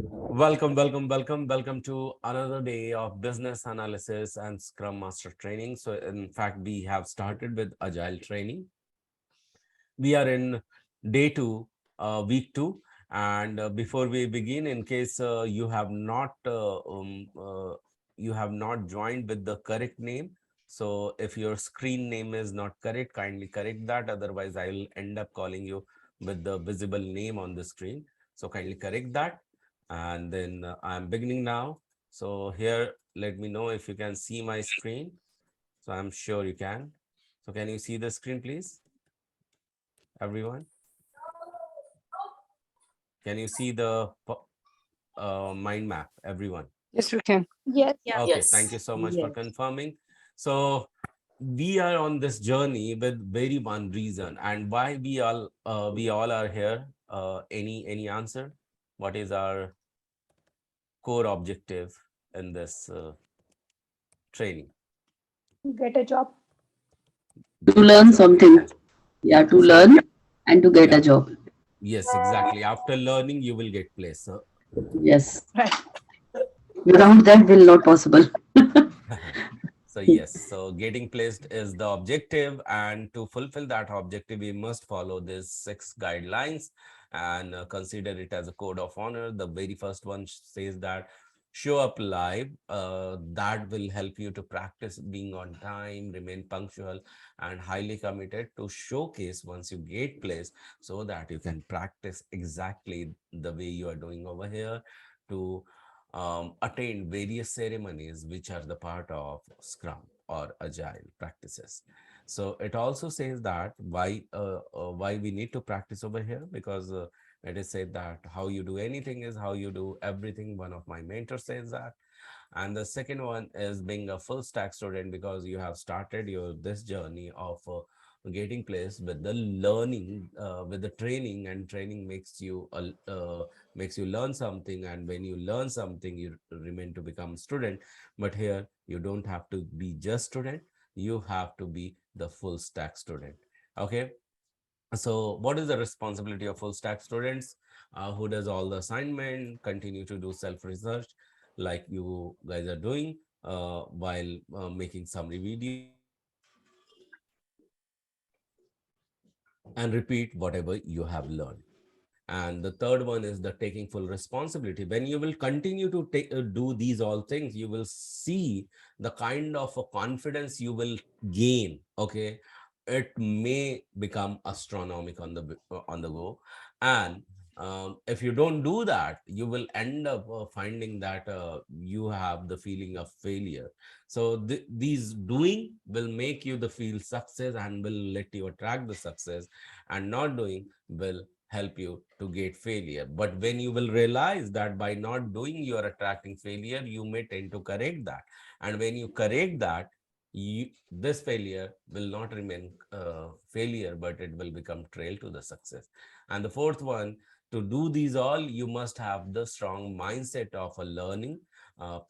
Welcome to another day of business analysis and Scrum Master training. So, in fact, we have started with Agile training. We are in day two, week two. And before we begin, in case you have not joined with the correct name. So, if your screen name is not correct, kindly correct that. Otherwise, I will end up calling you with the visible name on the screen. So, kindly correct that. And then I'm beginning now. So here, let me know if you can see my screen. So I'm sure you can. So can you see the screen, please, everyone? Can you see the mind map, everyone? Yes, we can. Yes. Yeah. Okay, thank you Yes. so much for Yes. confirming. So we are on this journey with very one reason, and why we all are here. Any answer? What is our core objective in this training? Get a job. To Get a learn job. something. Yeah, to So learn and to get yeah, a job. yes, exactly. After learning, you will get placed. So, Yes. Right. Without that, will not possible. so yes, so getting placed is the objective, and to fulfill that objective, we must follow these 6 guidelines and consider it as a code of honor. The very first one says that show up live. That will help you to practice being on time, remain punctual, and highly committed to showcase once you get placed, so that you can practice exactly the way you are doing over here to attend various ceremonies which are the part of Scrum or Agile practices. So it also says that why we need to practice over here, because it is said that how you do anything is how you do everything. One of my mentors says that. And the second one is being a full stack student, because you have started your this journey of getting placed with the learning, with the training, and training makes you learn something, and when you learn something, you remain to become student. But here you don't have to be just student, you have to be the full stack student. Okay, so what is the responsibility of full stack students? Who does all the assignment, continue to do self research like you guys are doing, while making summary videos and repeat whatever you have learned. And the third one is the taking full responsibility. When you will continue to do these all things, you will see the kind of a confidence you will gain. Okay, it may become astronomic on the go. And if you don't do that, you will end up finding that you have the feeling of failure. So these doing will make you the feel success and will let you attract the success, and not doing will help you to get failure. But when you will realize that by not doing you are attracting failure, you may tend to correct that. And when you correct that, this failure will not remain failure, but it will become trail to the success. And the fourth one, to do these all, you must have the strong mindset of a learning,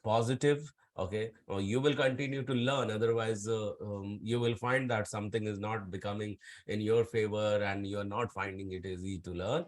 positive. Okay, you will continue to learn, otherwise you will find that something is not becoming in your favor and you're not finding it easy to learn.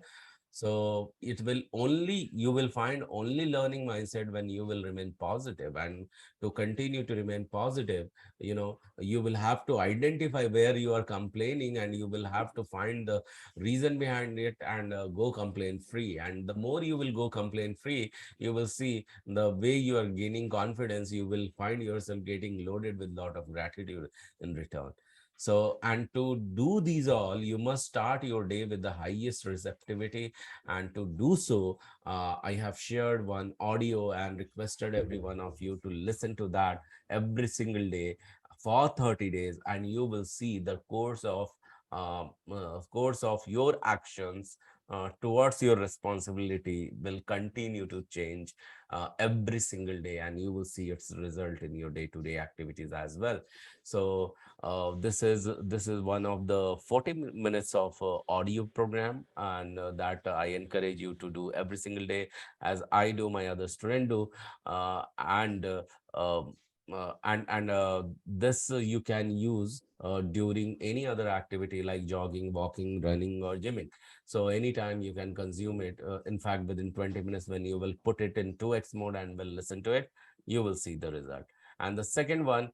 So it will only, you will find only learning mindset when you will remain positive. And to continue to remain positive, you will have to identify where you are complaining, and you will have to find the reason behind it, and go complaint free. And the more you will go complaint free, you will see the way you are gaining confidence, you will find yourself getting loaded with lot of gratitude in return. So, and to do these all, you must start your day with the highest receptivity. And to do so, I have shared one audio and requested every one of you to listen to that every single day for 30 days, and you will see the course of your actions towards your responsibility will continue to change every single day, and you will see its result in your day-to-day activities as well. So this is one of the 40 minutes of audio program, and that I encourage you to do every single day, as I do, my other student do. And this you can use during any other activity like jogging, walking, running, or gymming. So anytime you can consume it. In fact, within 20 minutes, when you will put it in 2x mode and will listen to it, you will see the result. And the second one,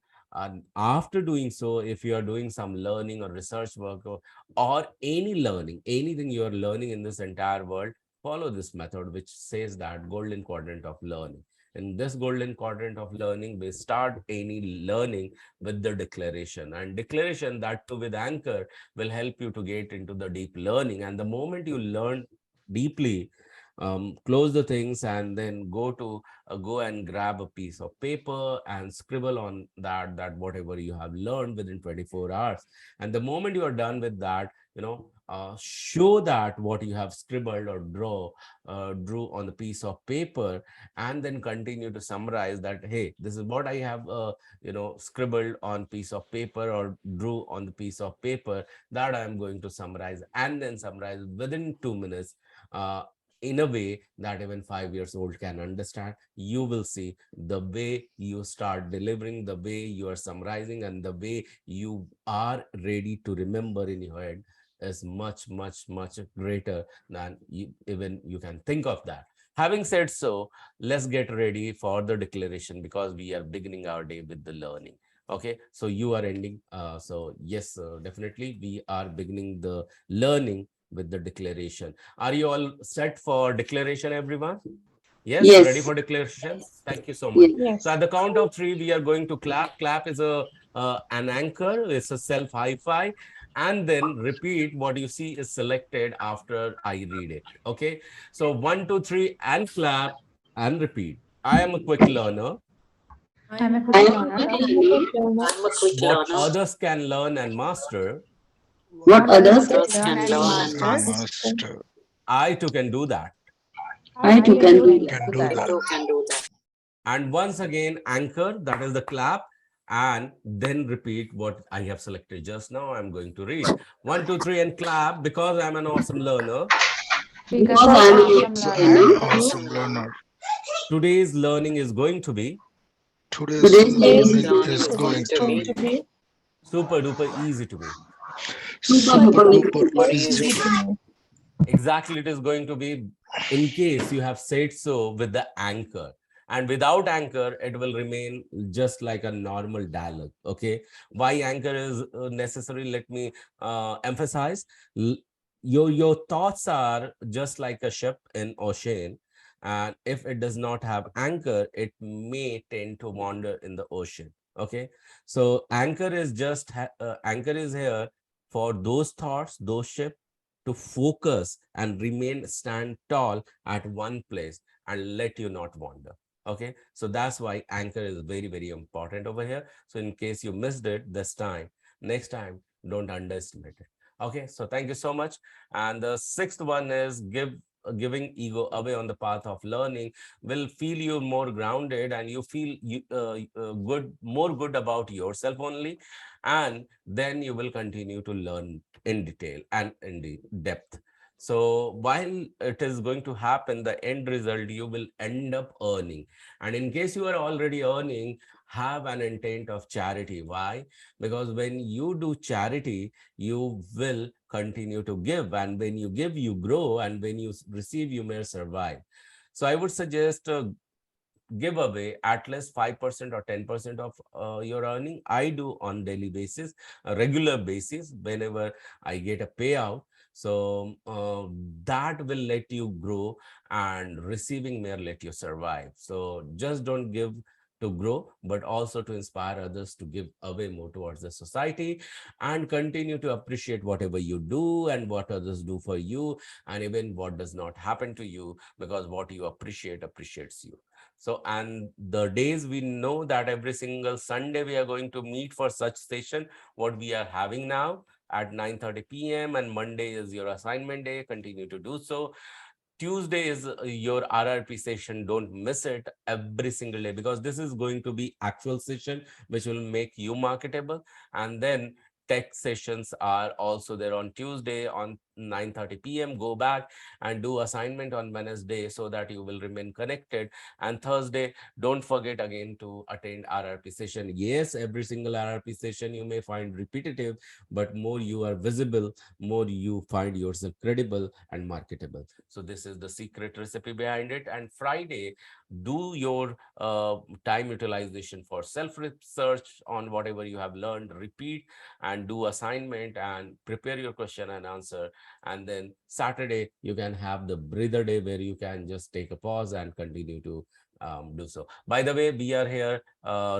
after doing so, if you are doing some learning or research work, or any learning, anything you are learning in this entire world, follow this method, which says that golden quadrant of learning. In this golden quadrant of learning, we start any learning with the declaration, and declaration, that too with anchor, will help you to get into the deep learning. And the moment you learn deeply, close the things and then go and grab a piece of paper and scribble on that whatever you have learned within 24 hours. And the moment you are done with that, show that what you have scribbled or drew on the piece of paper, and then continue to summarize that, hey, this is what I have scribbled on piece of paper or drew on the piece of paper, that I am going to summarize, and then summarize within 2 minutes, in a way that even 5 years old can understand. You will see the way you start delivering, the way you are summarizing, and the way you are ready to remember in your head is much, much, much greater than even you can think of that. Having said so, let's get ready for the declaration, because we are beginning our day with the learning. Okay, so you are ending. So yes, definitely we are beginning the learning with the declaration. Are you all set for declaration, everyone? Yes, ready Yes. for declaration? Thank you so much. Yes. So at Yes. the count of three, we are going to clap. Clap is a an anchor. It's a self high five, and then repeat what you see is selected after I read it. Okay. So 1, 2, 3, and clap and repeat. I am a quick learner. I'm a I quick am a learner. quick learner. What others can learn and master, What What others others can can learn learn and and master, master. I too can do that. I I too can can do do that. that. And once again, anchor, that is the clap, and then repeat what I have selected just now. I'm going to read 1, 2, 3, and clap, because I'm an awesome learner. Because Because I'm I an am an awesome learner. awesome learner. Today's learning is going to be Today's Today's learning learning is is going to going be to be super duper easy to me. super super duper duper easy. easy to me. Exactly, it is going to be, in case you have said so, with the anchor. And without anchor, it will remain just like a normal dialogue. Okay. Why anchor is necessary? Let me emphasize. L- your thoughts are just like a ship in ocean. And if it does not have anchor, it may tend to wander in the ocean. Okay. So anchor is here for those thoughts, those ships, to focus and remain stand tall at one place and let you not wander. Okay, so that's why anchor is very, very important over here. So in case you missed it this time, next time, don't underestimate it. Okay, so thank you so much. And the sixth one is giving ego away on the path of learning will feel you more grounded, and you feel more good about yourself only, and then you will continue to learn in detail and in the depth. So while it is going to happen, the end result, you will end up earning. And in case you are already earning, have an intent of charity. Why? Because when you do charity, you will continue to give. And when you give, you grow. And when you receive, you may survive. So I would suggest give away at least 5% or 10% of your earning. I do on daily basis, a regular basis, whenever I get a payout. So that will let you grow, and receiving may let you survive. So just don't give to grow, but also to inspire others to give away more towards the society, and continue to appreciate whatever you do and what others do for you, and even what does not happen to you, because what you appreciate appreciates you. So, and the days, we know that every single Sunday we are going to meet for such session, what we are having now at 9:30 p.m. and Monday is your assignment day. Continue to do so. Tuesday is your RRP session. Don't miss it every single day, because this is going to be actual session which will make you marketable. And then tech sessions are also there on Tuesday. On 9:30 p.m. Go back and do assignment on Wednesday so that you will remain connected. And Thursday, don't forget again to attend RRP session. Yes, every single RRP session you may find repetitive, but more you are visible, more you find yourself credible and marketable. So this is the secret recipe behind it. And Friday, do your time utilization for self research on whatever you have learned, repeat and do assignment and prepare your question and answer. And then Saturday you can have the breather day where you can just take a pause and continue to do so. By the way, we are here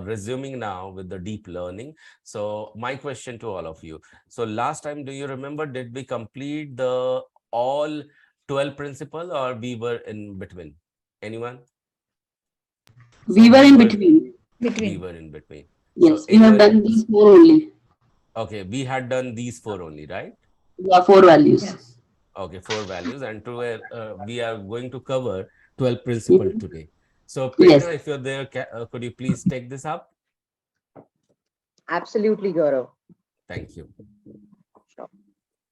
resuming now with the deep learning. So my question to all of you, so last time, do you remember, did we complete the all 12 principle or we were in between? Anyone? We So were we in were between. we Between. were in between. So Yes, we in have your done these four only. okay, we had done these four only, right? Yeah, four values. Yes. Okay, four values, and we are going to cover 12 principle Mhm. today. So Yes. Prerna, if you're there, could you please take this up? Absolutely, Gaurav. Thank you. Sure.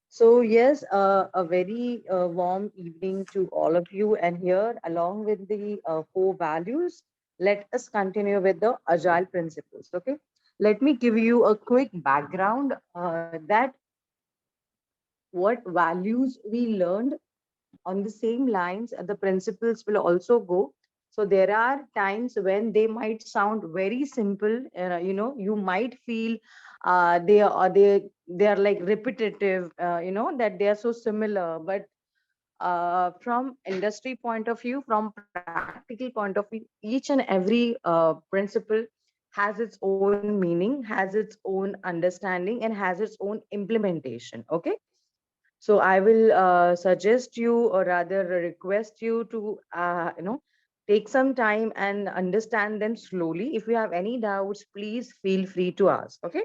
So, yes, a very warm evening to all of you. And here, along with the four values, let us continue with the Agile principles. Okay. Let me give you a quick background that what values we learned on the same lines, the principles will also go. So there are times when they might sound very simple. You might feel they are like repetitive. That they are so similar, but from industry point of view, from practical point of view, each and every principle has its own meaning, has its own understanding, and has its own implementation. Okay, so I will suggest you, or rather request you to, take some time and understand them slowly. If you have any doubts, please feel free to ask. Okay.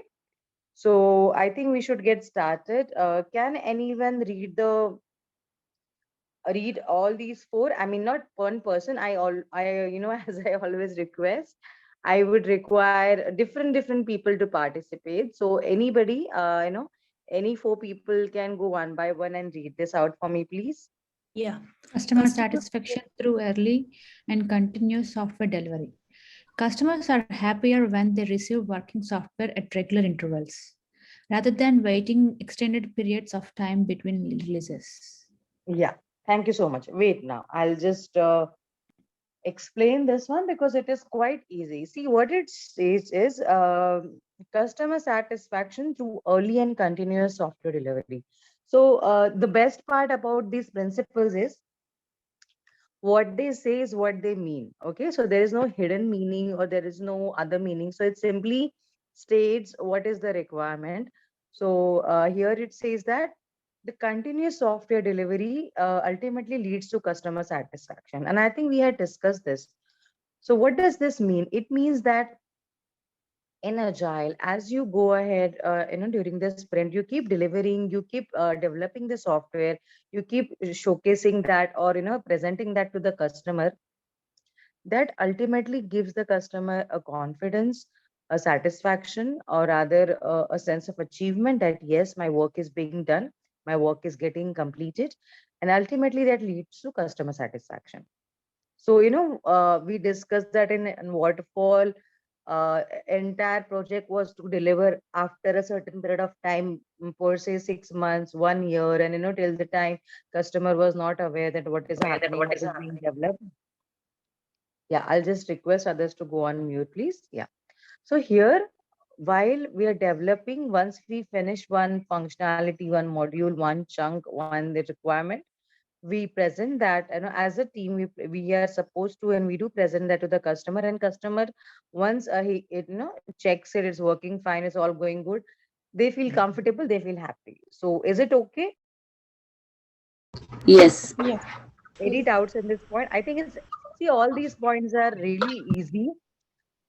So I think we should get started. Can anyone read all these four? I mean, not one person. As I always request, I would require different people to participate. So anybody, any four people can go one by one and read this out for me, please. Yeah. Customer satisfaction through early and continuous software delivery. Customers are happier when they receive working software at regular intervals rather than waiting extended periods of time between releases. Yeah, thank you so much. Wait now, I'll just explain this one because it is quite easy. See, what it says is customer satisfaction through early and continuous software delivery. So the best part about these principles is what they say is what they mean. Okay, so there is no hidden meaning or there is no other meaning. So it simply states what is the requirement. So here it says that the continuous software delivery ultimately leads to customer satisfaction. And I think we had discussed this. So what does this mean? It means that in agile, as you go ahead, during the sprint, you keep delivering, you keep developing the software, you keep showcasing that, or presenting that to the customer. That ultimately gives the customer a confidence, a satisfaction, or rather a sense of achievement that yes, my work is being done, my work is getting completed, and ultimately that leads to customer satisfaction. So, we discussed that in waterfall, entire project was to deliver after a certain period of time, per se 6 months, 1 year, and till the time customer was not aware that what is happening, what is being developed. Yeah, I'll just request others to go on mute, please. Yeah. So here, while we are developing, once we finish one functionality, one module, one chunk, one the requirement, we present that, as a team, we are supposed to, and we do present that to the customer. And customer, once checks it, it's working fine, it's all going good, they feel comfortable, they feel happy. So is it okay? Yes. Yes. Any doubts in this point? I think it's, see, all these points are really easy.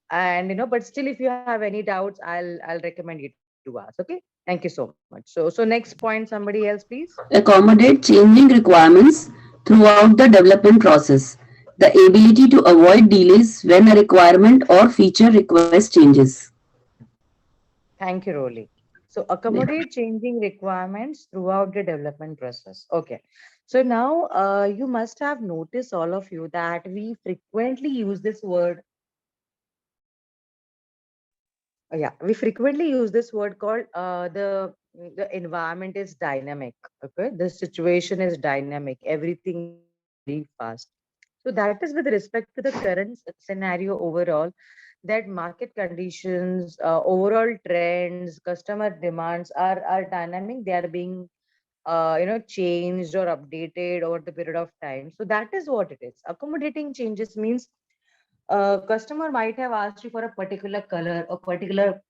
And but still, if you have any doubts, I'll recommend you to ask. Okay, thank you so much. So next point, somebody else, please. Accommodate changing requirements throughout the development process. The ability to avoid delays when a requirement or feature request changes. Thank you, Rolly. So accommodate changing requirements throughout the development process. Okay. So now you must have noticed, all of you, that we frequently use this word. Yeah, we frequently use this word called the environment is dynamic. Okay, the situation is dynamic. Everything is moving very fast. So that is with respect to the current scenario overall, that market conditions, overall trends, customer demands are dynamic. They are being changed or updated over the period of time. So that is what it is. Accommodating changes means customer might have asked you for a particular color or particular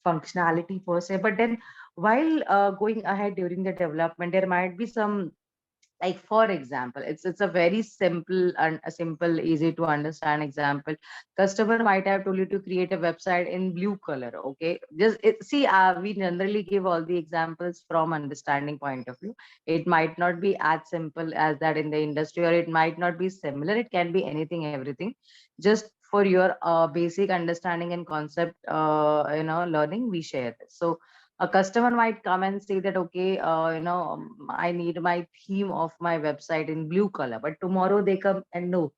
functionality per se, but then while going ahead during the development, there might be some, like for example, it's a very simple and a simple easy to understand example. Customer might have told you to create a website in blue color. Okay, just see, we generally give all the examples from understanding point of view. It might not be as simple as that in the industry, or it might not be similar. It can be anything, everything. Just for your basic understanding and concept learning, we share this. So a customer might come and say that, okay, I need my theme of my website in blue color, but tomorrow they come and no,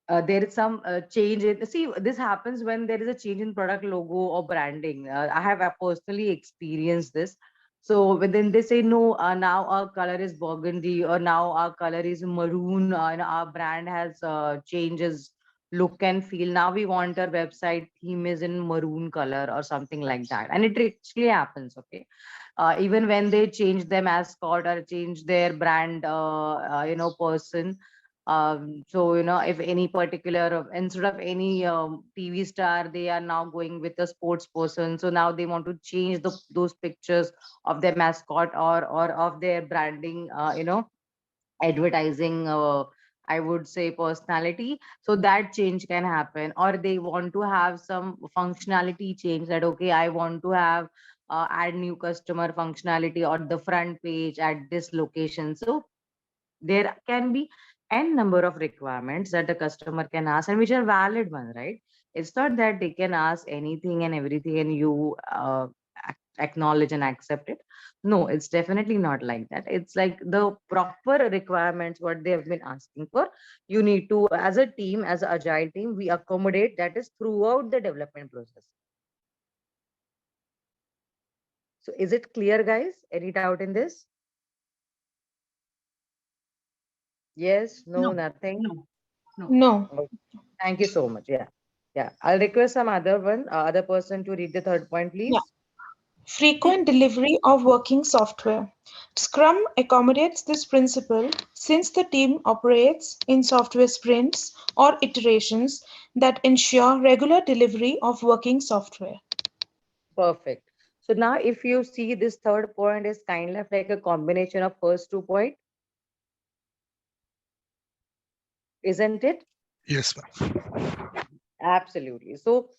there is some change in, see, this happens when there is a change in product logo or branding. I have personally experienced this. So within they say no, now our color is burgundy, or now our color is maroon, our brand has changes look and feel. Now we want our website theme is in maroon color or something like that, and it actually happens. Okay, even when they change their mascot or change their brand person. So if any particular, instead of any TV star, they are now going with a sports person. So now they want to change those pictures of their mascot, or of their branding, advertising, I would say personality. So that change can happen, or they want to have some functionality change, that okay, I want to have add new customer functionality on the front page at this location. So there can be n number of requirements that the customer can ask, and which are valid ones, right? It's not that they can ask anything and everything and you acknowledge and accept it. No, it's definitely not like that. It's like the proper requirements what they have been asking for, you need to, as a team, as an agile team, we accommodate that is throughout the development process. So is it clear, guys? Any doubt in this? Yes, no, No, nothing. no. No. Okay. Thank you so much. Yeah. Yeah. I'll request some other one, other person to read the third point, Yeah. please. Frequent delivery of working software. Scrum accommodates this principle since the team operates in software sprints or iterations that ensure regular delivery of working software. Perfect. So now if you see this third point is kind of like a combination of first 2 points, isn't it? Yes, ma'am. Absolutely. So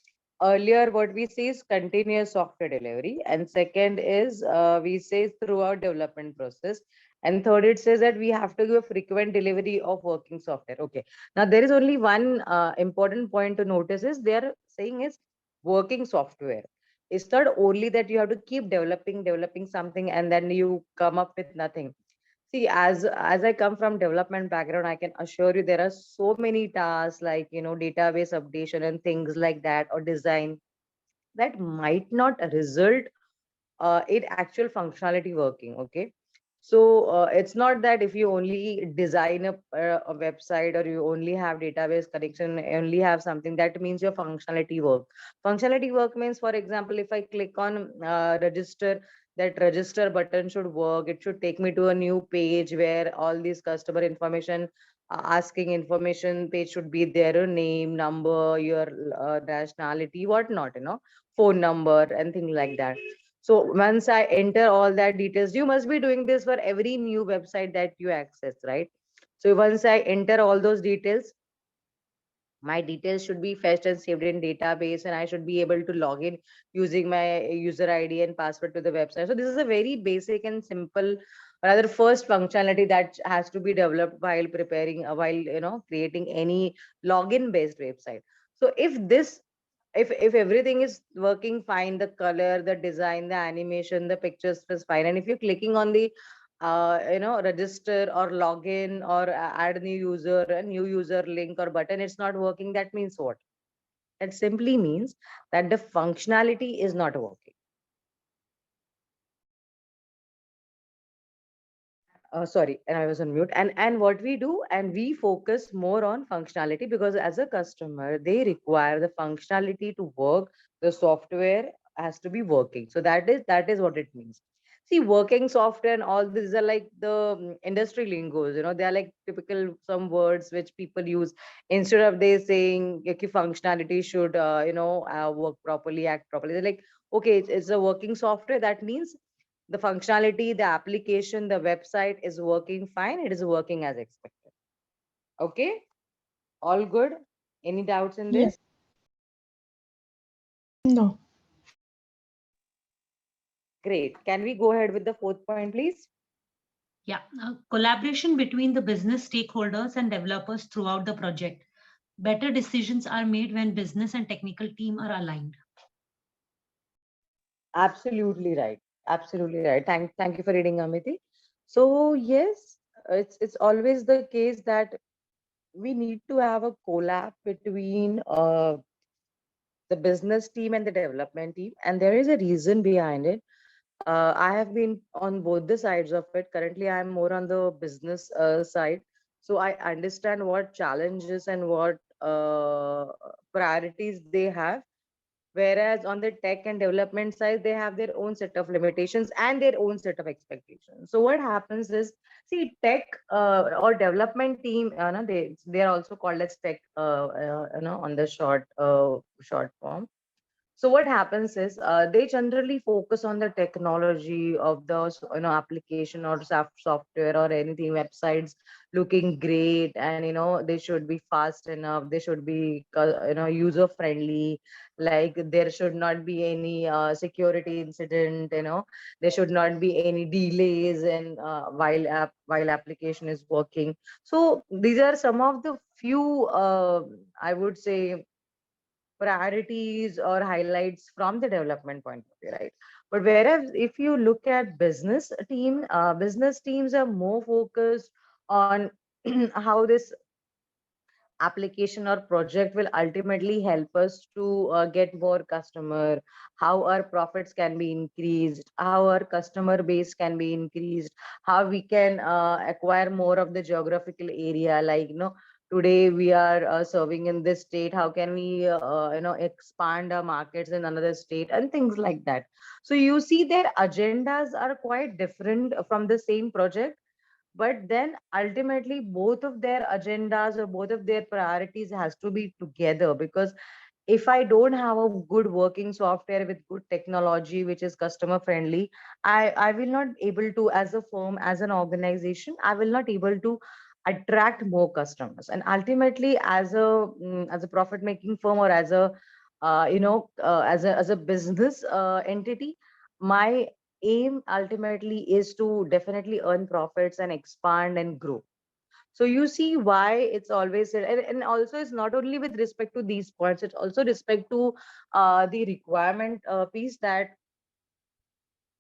earlier what we say is continuous software delivery, and second is we say throughout development process, and third it says that we have to give frequent delivery of working software. Okay. Now there is only one important point to notice is they are saying is working software. It's not only that you have to keep developing something and then you come up with nothing. See, as I come from development background, I can assure you there are so many tasks like database updation and things like that, or design that might not result in actual functionality working. Okay, so it's not that if you only design a website, or you only have database connection, only have something, that means your functionality work. Functionality work means, for example, if I click on register, that register button should work. It should take me to a new page where all these customer information, asking information page should be there, your name, number, your nationality, whatnot, phone number and things like that. So once I enter all that details, you must be doing this for every new website that you access, right? So once I enter all those details, my details should be fetched and saved in database, and I should be able to log in using my user ID and password to the website. So this is a very basic and simple, rather first functionality that has to be developed while preparing, while creating any login based website. So if this if everything is working fine, the color, the design, the animation, the pictures is fine, and if you're clicking on the register or login or add new user, a new user link or button, it's not working, that means what? That simply means that the functionality is not working. Sorry, and I was on mute. And what we do, and we focus more on functionality, because as a customer, they require the functionality to work. The software has to be working. So that is what it means. See, working software and all these are like the industry lingos. They are like typical some words which people use instead of they saying okay, functionality should work properly, act properly. They're like, okay, it's a working software. That means the functionality, the application, the website is working fine. It is working as expected. Okay, all good. Any doubts in Yeah. this? No. Great. Can we go ahead with the fourth point, please? Yeah, collaboration between the business stakeholders and developers throughout the project. Better decisions are made when business and technical team are aligned. Absolutely right. Absolutely right. Thank you for reading, Amity. So yes, it's always the case that we need to have a collab between the business team and the development team, and there is a reason behind it. I have been on both the sides of it. Currently, I'm more on the business side, so I understand what challenges and what priorities they have. Whereas on the tech and development side, they have their own set of limitations and their own set of expectations. So what happens is, see, tech or development team, they are also called as tech, on the short form. So what happens is they generally focus on the technology of the application or software or anything, websites looking great, and they should be fast enough, they should be user friendly, like there should not be any security incident, there should not be any delays, and while application is working. So these are some of the few I would say priorities or highlights from the development point of view, right? But whereas if you look at business teams are more focused on how this application or project will ultimately help us to get more customer, how our profits can be increased, how our customer base can be increased, how we can acquire more of the geographical area, like today we are serving in this state, how can we expand our markets in another state and things like that. So you see their agendas are quite different from the same project, but then ultimately both of their agendas or both of their priorities has to be together, because if I don't have a good working software with good technology which is customer friendly, I will not able to, as a firm, as an organization, I will not able to attract more customers. And ultimately, as a profit making firm, or as a as a business entity, my aim ultimately is to definitely earn profits and expand and grow. So you see why it's always said, and also it's not only with respect to these points, it's also respect to the requirement piece, that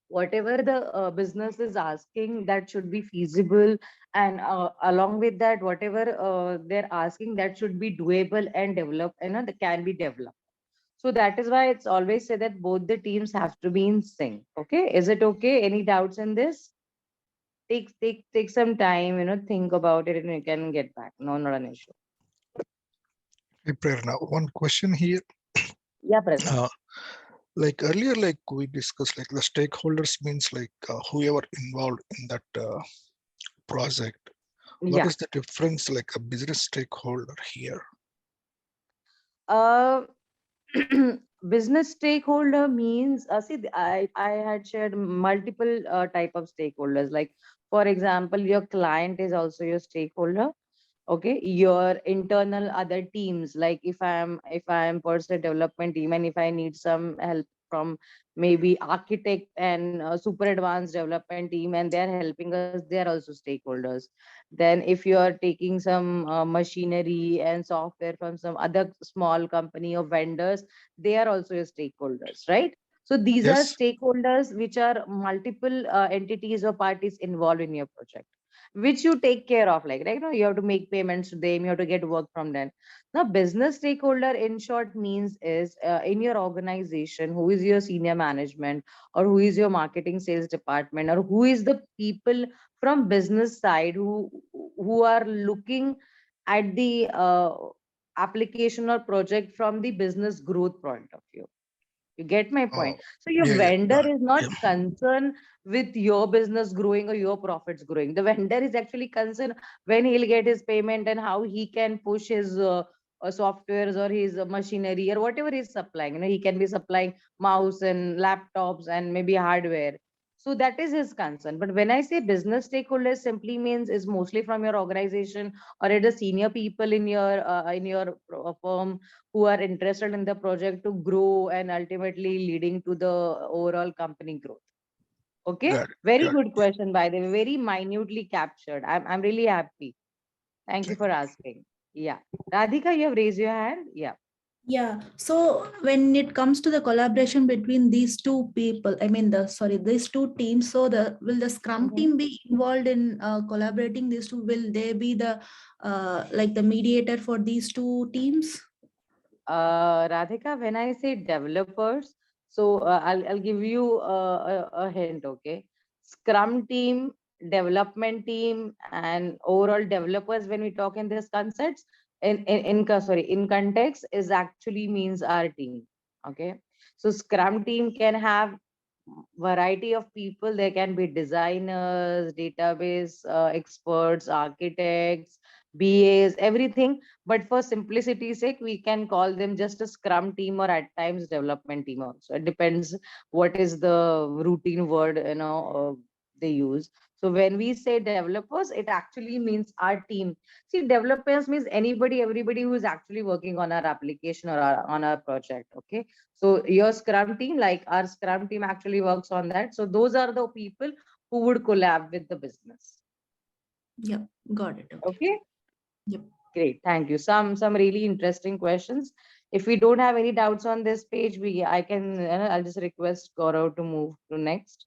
whatever the business is asking, that should be feasible, and along with that, whatever they're asking, that should be doable and developed, that can be developed. So that is why it's always said that both the teams have to be in sync. Okay, is it okay? Any doubts in this? Take some time, think about it, and you can get back. No, not an issue. Hey, Prerna, one question here. Yeah, Prasad. Uh, like earlier, like we discussed, like the stakeholders means like whoever involved in that project. What Yeah. is the difference, like a business stakeholder here? Uh, business stakeholder means, see, I had shared multiple type of stakeholders. Like, for example, your client is also your stakeholder. Okay, your internal other teams, like if I am per se development team and if I need some help from maybe architect and super advanced development team, and they're helping us, they are also stakeholders. Then if you are taking some machinery and software from some other small company or vendors, they are also your stakeholders, right? So these are Yes. stakeholders which are multiple entities or parties involved in your project, which you take care of. Like, right now, you have to make payments to them, you have to get work from them. Now, business stakeholder in short means is in your organization, who is your senior management, or who is your marketing sales department, or who is the people from business side who are looking at the application or project from the business growth point of view. You get my Oh, point? So your yeah, vendor got it. is not Yeah, concerned with your business growing or your profits growing. The vendor is actually concerned when he'll get his payment and how he can push his softwares or his machinery or whatever he's supplying. He can be supplying mouse and laptops and maybe hardware. So that is his concern. But when I say business stakeholders, simply means is mostly from your organization, or it is senior people in your firm who are interested in the project to grow and ultimately leading to the overall company growth. Okay, got it. very Got it. good question, by the way, very minutely captured. I'm really happy. Thank you Thank for asking. Yeah, Radhika, you have raised your hand. Yeah. Yeah. So when it comes to the collaboration between these two people, I mean these two teams. So will the Scrum Mhm. team be involved in collaborating these two? Will they be the like the mediator for these two teams? Radhika, when I say developers, so I'll give you a hint. Okay, Scrum team, development team, and overall developers. When we talk in this concepts, in context, is actually means our team. Okay, so Scrum team can have variety of people. There can be designers, database experts, architects, BAs, everything. But for simplicity's sake, we can call them just a Scrum team, or at times development team also. It depends what is the routine word they use. So when we say developers, it actually means our team. See, developers means anybody, everybody who is actually working on our application or on our project. Okay, so your Scrum team, like our Scrum team, actually works on that. So those are the people who would collab with the business. Yep, got it. Okay. Okay. Yep. Great, thank you. Some really interesting questions. If we don't have any doubts on this page, I can I'll just request Gaurav to move to next.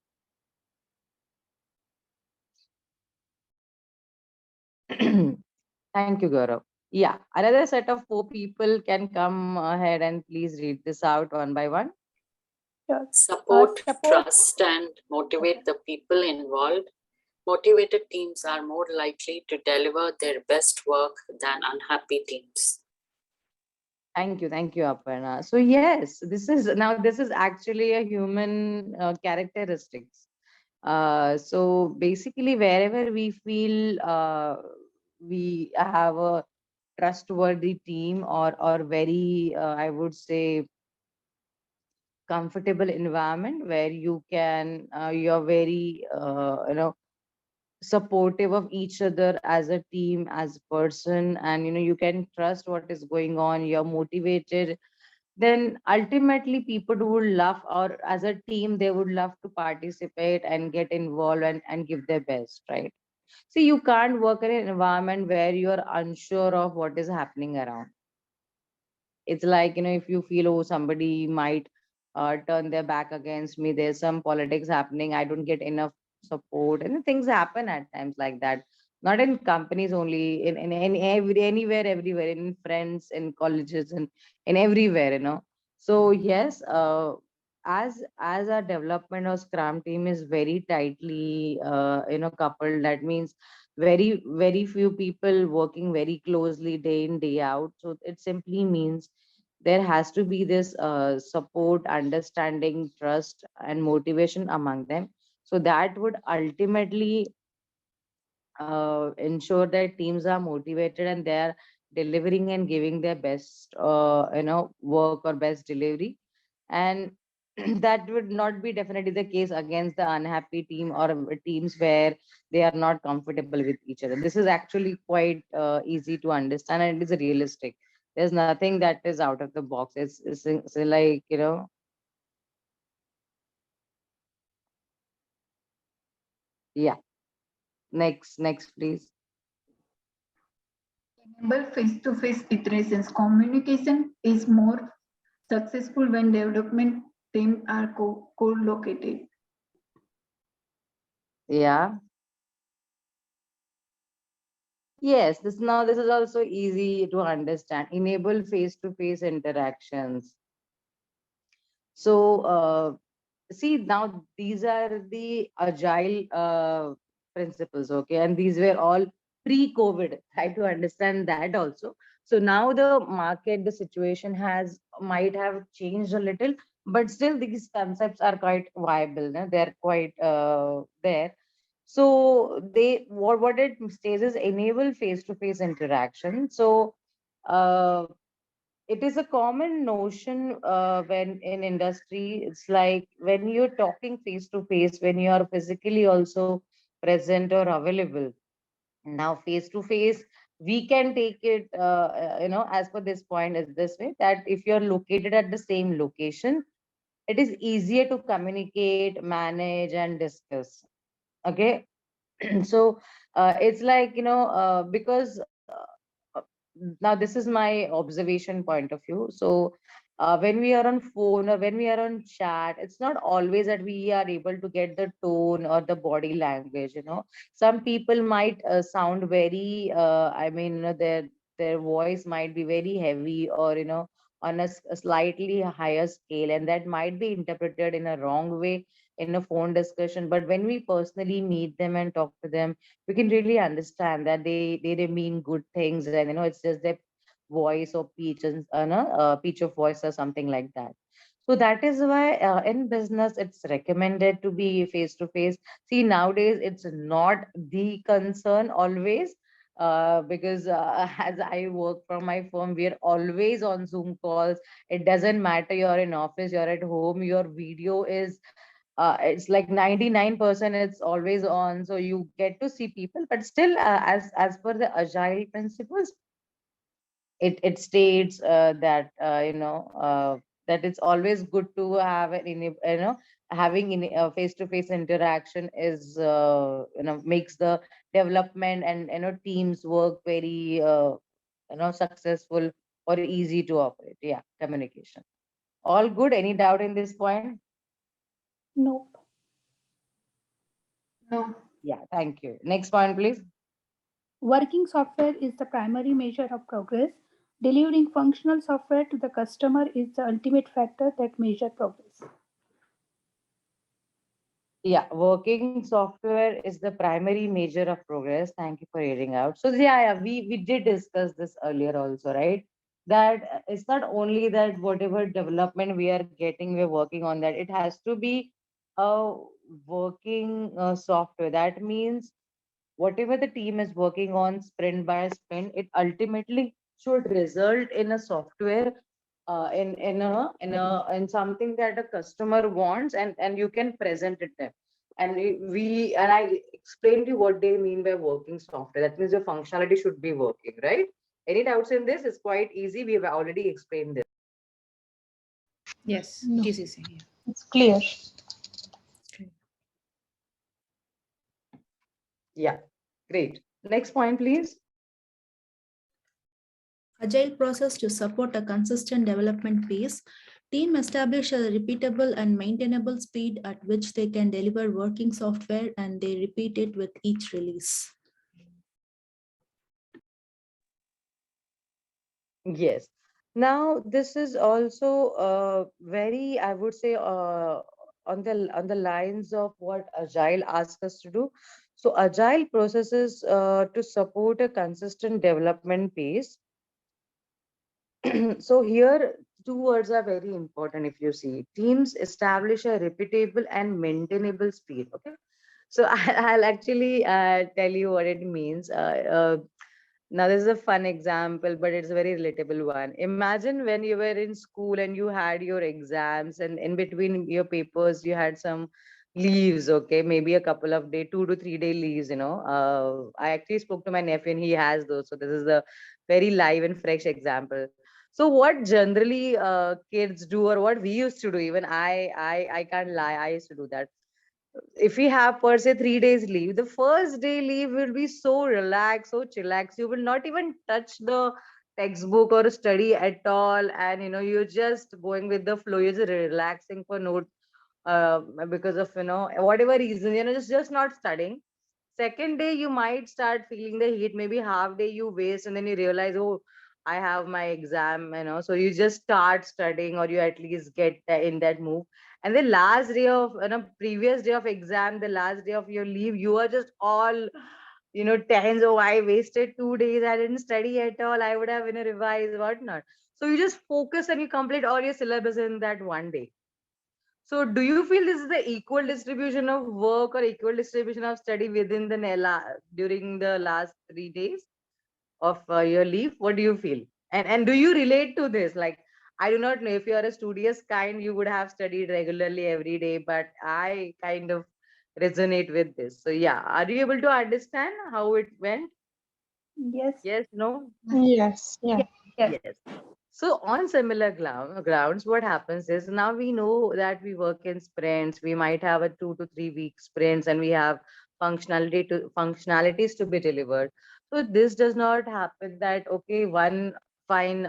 Thank you, Gaurav. Yeah, another set of four people can come ahead and please read this out one by one. Yeah. Support, Support. trust, and motivate the people involved. Motivated teams are more likely to deliver their best work than unhappy teams. Thank you, Aparna. So yes, this is actually a human characteristics. So basically, wherever we feel we have a trustworthy team, or very I would say comfortable environment where you can you're very supportive of each other as a team, as a person, and you can trust what is going on, you're motivated, then ultimately people would love, or as a team they would love to participate and get involved and give their best, right? See, you can't work in an environment where you're unsure of what is happening around. It's like, if you feel, oh, somebody might turn their back against me, there's some politics happening, I don't get enough support, and things happen at times like that. Not in companies only, anywhere, everywhere, in friends, in colleges, and in everywhere. So yes, as our development or Scrum team is very tightly coupled, that means very few people working very closely day in day out. So it simply means there has to be this support, understanding, trust, and motivation among them. So that would ultimately ensure that teams are motivated and they are delivering and giving their best work or best delivery. And that would not be definitely the case against the unhappy team, or teams where they are not comfortable with each other. This is actually quite easy to understand, and it is realistic. There's nothing that is out of the box. It's like Yeah. Next, please. Enable face-to-face iterations. Communication is more successful when development teams are co-located. Yeah. Yes, this is also easy to understand. Enable face-to-face interactions. So see, now these are the agile principles, okay, and these were all pre-COVID. Try to understand that also. So now the market, the situation has might have changed a little, but still these concepts are quite viable. No? They're quite there. So they what it says is enable face-to-face interaction. So it is a common notion when in industry. It's like when you're talking face to face, when you are physically also present or available. Now face to face, we can take it as per this point is this way, that if you're located at the same location, it is easier to communicate, manage and discuss. Okay. So it's like because uh, now this is my observation point of view. So when we are on phone or when we are on chat, it's not always that we are able to get the tone or the body language. Some people might sound very their voice might be very heavy, or on a slightly higher scale, and that might be interpreted in a wrong way in a phone discussion. But when we personally meet them and talk to them, we can really understand that they mean good things, and it's just their voice or pitch and pitch of voice or something like that. So that is why in business it's recommended to be face to face. See, nowadays it's not the concern always, because as I work from my firm, we are always on Zoom calls. It doesn't matter, you're in office, you're at home, your video is it's like 99% it's always on, so you get to see people. But still, as per the agile principles, it states that that it's always good to have having in face to face interaction is makes the development and teams work very successful or easy to operate. Yeah, communication. All good? Any doubt in this point? Nope. No. Yeah, thank you. Next point, please. Working software is the primary measure of progress. Delivering functional software to the customer is the ultimate factor that measures progress. Yeah, working software is the primary measure of progress. Thank you for reading out. So yeah, we did discuss this earlier also, right? That it's not only that whatever development we are getting, we're working on that. It has to be a working software. That means whatever the team is working on sprint by sprint, it ultimately should result in a software, in something that a customer wants, and you can present it them. And I explained to you what they mean by working software. That means your functionality should be working, right? Any doubts in this? It's quite easy. We have already explained this. Yes, No, it is easy. Yeah. it's clear. Yeah, great. Next point, please. Agile process to support a consistent development pace. Team establish a repeatable and maintainable speed at which they can deliver working software, and they repeat it with each release. Yes. Now, this is also very, I would say, on the lines of what Agile asks us to do. So, Agile processes to support a consistent development pace. So here, two words are very important. If you see, teams establish a repeatable and maintainable speed. Okay, so I'll actually tell you what it means. Now, this is a fun example, but it's a very relatable one. Imagine when you were in school and you had your exams, and in between your papers, you had some leaves, okay? Maybe a couple of day, 2 to 3 day leaves, I actually spoke to my nephew and he has those. So this is a very live and fresh example. So what generally kids do, or what we used to do, even I can't lie, I used to do that. if we have per se 3 days leave, the first day leave will be so relaxed, so chillax. You will not even touch the textbook or study at all, and you're just going with the flow. You're just relaxing for no because of whatever reason, just not studying. Second day you might start feeling the heat, maybe half day you waste, and then you realize, oh, I have my exam, so you just start studying, or you at least get in that move. And the last day of previous day of exam, the last day of your leave, you are just all tense. Oh, I wasted 2 days, I didn't study at all, I would have revised, whatnot. So you just focus and you complete all your syllabus in that one day. So do you feel this is the equal distribution of work or equal distribution of study within the during the last 3 days of your leave? What do you feel? And do you relate to this? Like, I do not know if you are a studious kind, you would have studied regularly every day, but I kind of resonate with this. So yeah, are you able to understand how it went? Yes. Yes, no? Yes, yeah. Yes. Yes. So on similar grounds, what happens is now we know that we work in sprints. We might have a 2 to 3 week sprints, and we have functionalities to be delivered. So this does not happen that okay, one fine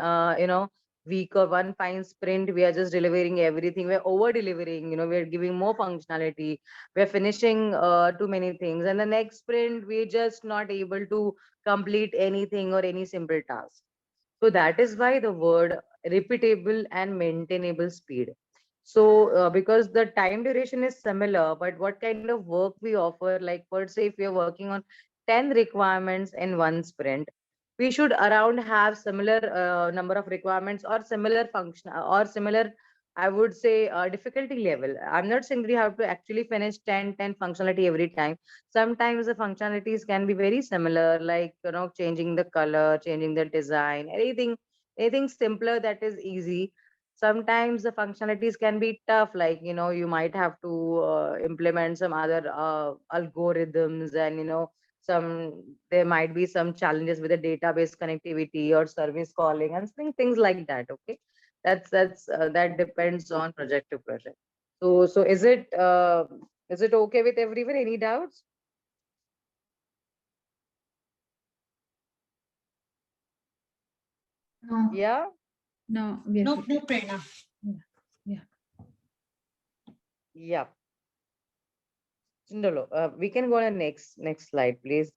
week or one fine sprint, we are just delivering everything. We're over delivering. We're giving more functionality. We're finishing too many things, and the next sprint we're just not able to complete anything or any simple task. So that is why the word repeatable and maintainable speed. So because the time duration is similar, but what kind of work we offer, like per se, if you're working on 10 requirements in one sprint, we should around have similar number of requirements or similar function or similar, I would say, difficulty level. I'm not saying that you have to actually finish 10 functionality every time. Sometimes the functionalities can be very similar, like changing the color, changing the design, anything simpler that is easy. Sometimes the functionalities can be tough, like you might have to implement some other algorithms, and there might be some challenges with the database connectivity or service calling and things like that. Okay, that depends on project to project. So is it okay with everyone? Any doubts? No. Yeah. No, we are No, good. no, Prerna. Yeah. Yeah. Yeah. No, we can go on the next slide, please.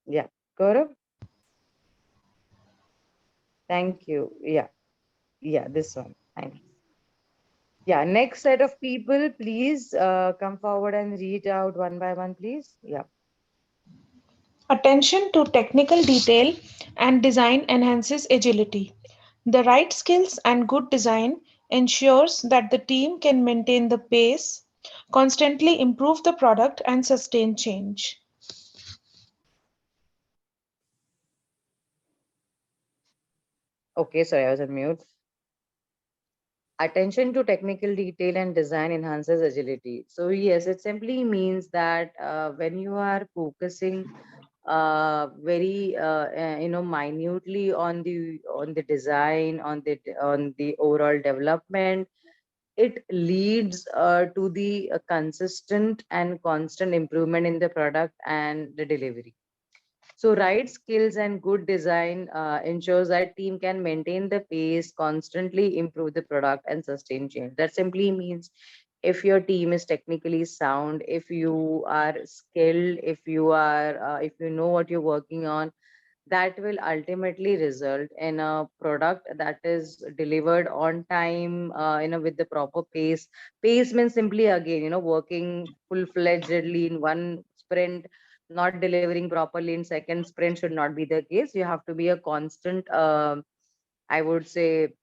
Yeah, Gaurav. Thank you. Yeah, yeah, this one. Thanks. Yeah, next set of people, please come forward and read out one by one, please. Yeah. Attention to technical detail and design enhances agility. The right skills and good design ensures that the team can maintain the pace, constantly improve the product, and sustain change. Okay, sorry, I was on mute. Attention to technical detail and design enhances agility. So yes, it simply means that when you are focusing very minutely on the design, on the overall development, it leads to the consistent and constant improvement in the product and the delivery. So right skills and good design ensures that team can maintain the pace, constantly improve the product and sustain change. That simply means if your team is technically sound, if you are skilled, if you know what you're working on, that will ultimately result in a product that is delivered on time, with the proper pace. Pace means simply, again, working full-fledgedly in one sprint, not delivering properly in second sprint should not be the case. You have to be a constant, I would say,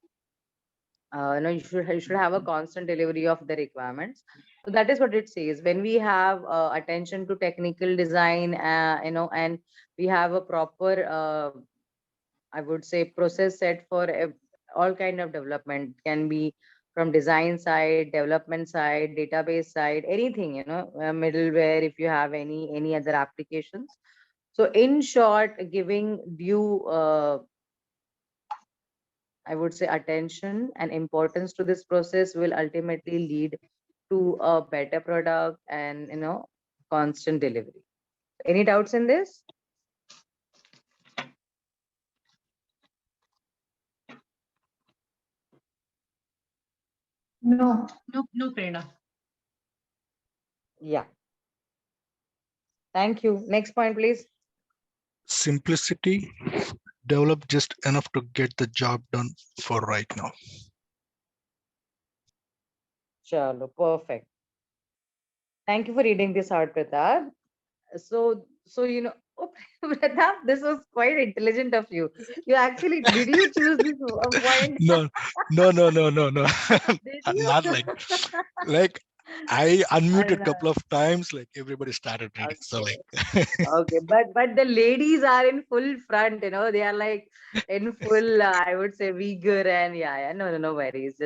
you should have a constant delivery of the requirements. So that is what it says. When we have attention to technical design, and we have a proper, I would say, process set for all kind of development, can be from design side, development side, database side, anything, middleware, if you have any other applications. So in short, giving due I would say attention and importance to this process will ultimately lead to a better product and constant delivery. Any doubts in this? No. No, Prerna. Yeah. Thank you. Next point, please. Simplicity, develop just enough to get the job done for right now. Chalo, perfect. Thank you for reading this out, Pratap. So oh, Pratap, this was quite intelligent of you. You actually did you choose this point? No, no. Did you? Not like I unmuted No. couple of times, like everybody started reading. So Okay. like Okay, but the ladies are in full front, they are like in full, I would say, vigor and yeah, no worries,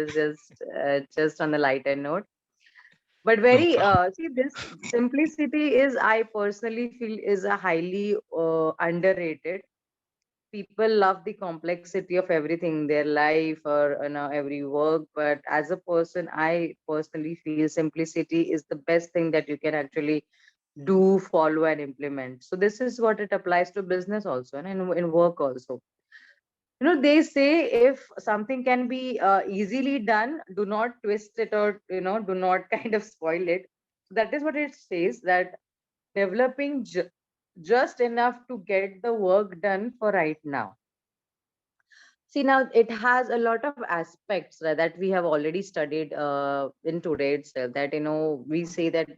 just on the lighter note. But no very, problem. see, this simplicity is, I personally feel, is a highly underrated. People love the complexity of everything in their life or every work, but as a person, I personally feel simplicity is the best thing that you can actually do, follow, and implement. So this is what it applies to business also, and in work also. They say if something can be easily done, do not twist it, or do not kind of spoil it. So that is what it says, that developing just enough to get the work done for right now. See, now it has a lot of aspects, right, that we have already studied in today itself. That we say that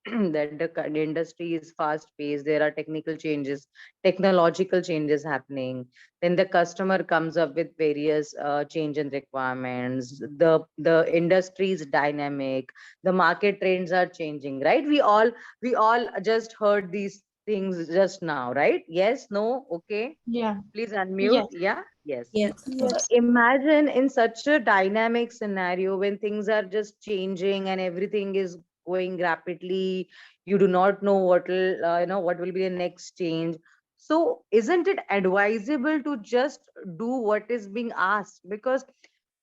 that the industry is fast paced, there are technical changes, technological changes happening. Then the customer comes up with various change in requirements. The industry is dynamic, the market trends are changing, right? We all just heard these things just now, right? Yes, no, okay, Yeah. please unmute. Yes. Yeah, yes. Yes, So yes. imagine in such a dynamic scenario when things are just changing and everything is going rapidly, you do not know what will be the next change. So isn't it advisable to just do what is being asked? Because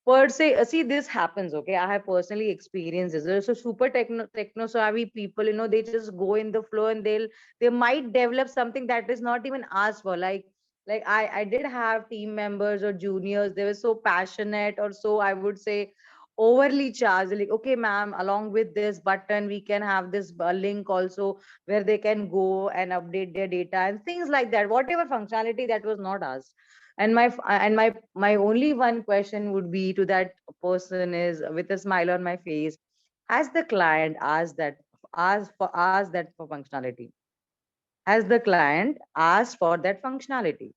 per se, see, this happens. Okay, I have personally experienced this. There's a super techno savvy people. They just go in the flow and they might develop something that is not even asked for. Like I did have team members or juniors. They were so passionate, or so I would say overly charged. Like, okay, ma'am, along with this button, we can have this link also where they can go and update their data and things like that. Whatever functionality that was not asked. And my only one question would be to that person is, with a smile on my face, has the client asked that for functionality? Has the client asked for that functionality?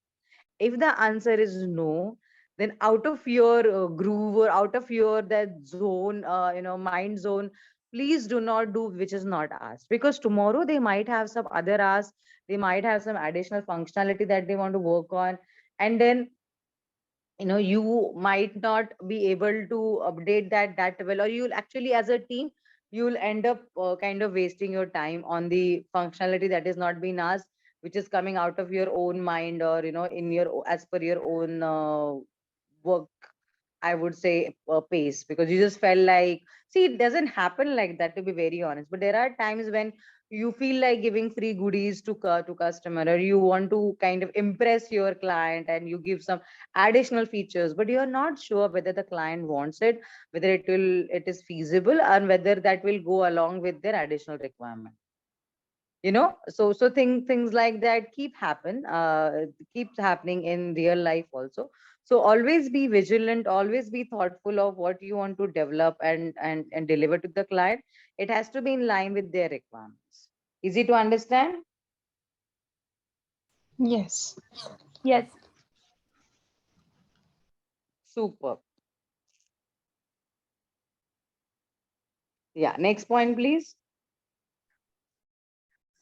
If the answer is no, then out of your groove, or out of your that zone, mind zone, please do not do which is not asked, because tomorrow they might have some other ask, they might have some additional functionality that they want to work on, and then you might not be able to update that well, or you'll actually, as a team, you'll end up kind of wasting your time on the functionality that is not being asked, which is coming out of your own mind, or in your as per your own work, I would say, pace, because you just felt like, see, it doesn't happen like that, to be very honest. But there are times when you feel like giving free goodies to customer, or you want to kind of impress your client and you give some additional features, but you're not sure whether the client wants it, whether it is feasible, and whether that will go along with their additional requirement. So things like that keeps happening in real life also. So always be vigilant, always be thoughtful of what you want to develop and deliver to the client. It has to be in line with their requirements. Easy to understand? Yes. Yes. Super. Yeah, next point, please.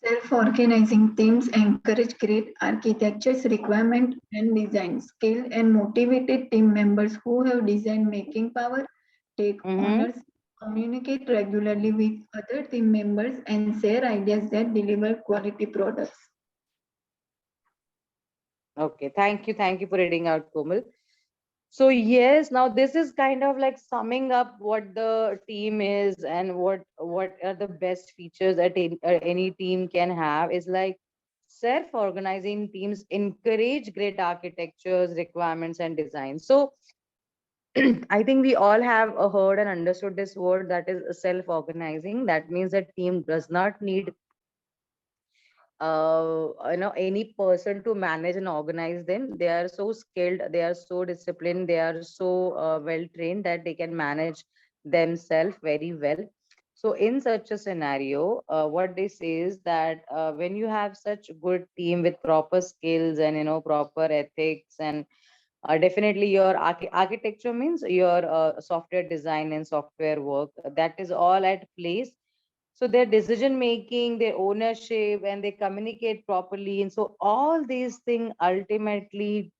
Self-organizing teams encourage great architectures, requirement, and design. Skilled and motivated team members who have design-making power take Mm-hmm. honors, communicate regularly with other team members, and share ideas that deliver quality products. Okay, thank you for reading out, Komal. So yes, now this is kind of like summing up what the team is and what are the best features that any team can have. Is like self-organizing teams encourage great architectures, requirements, and designs. So I think we all have heard and understood this word, that is self-organizing. That means that team does not need any person to manage and organize them. They are so skilled, they are so disciplined, they are so well trained that they can manage themselves very well. So in such a scenario, what they say is that when you have such good team with proper skills and proper ethics, and definitely your architecture means your software design and software work, that is all at place. So their decision making, their ownership, and they communicate properly, and so all these things ultimately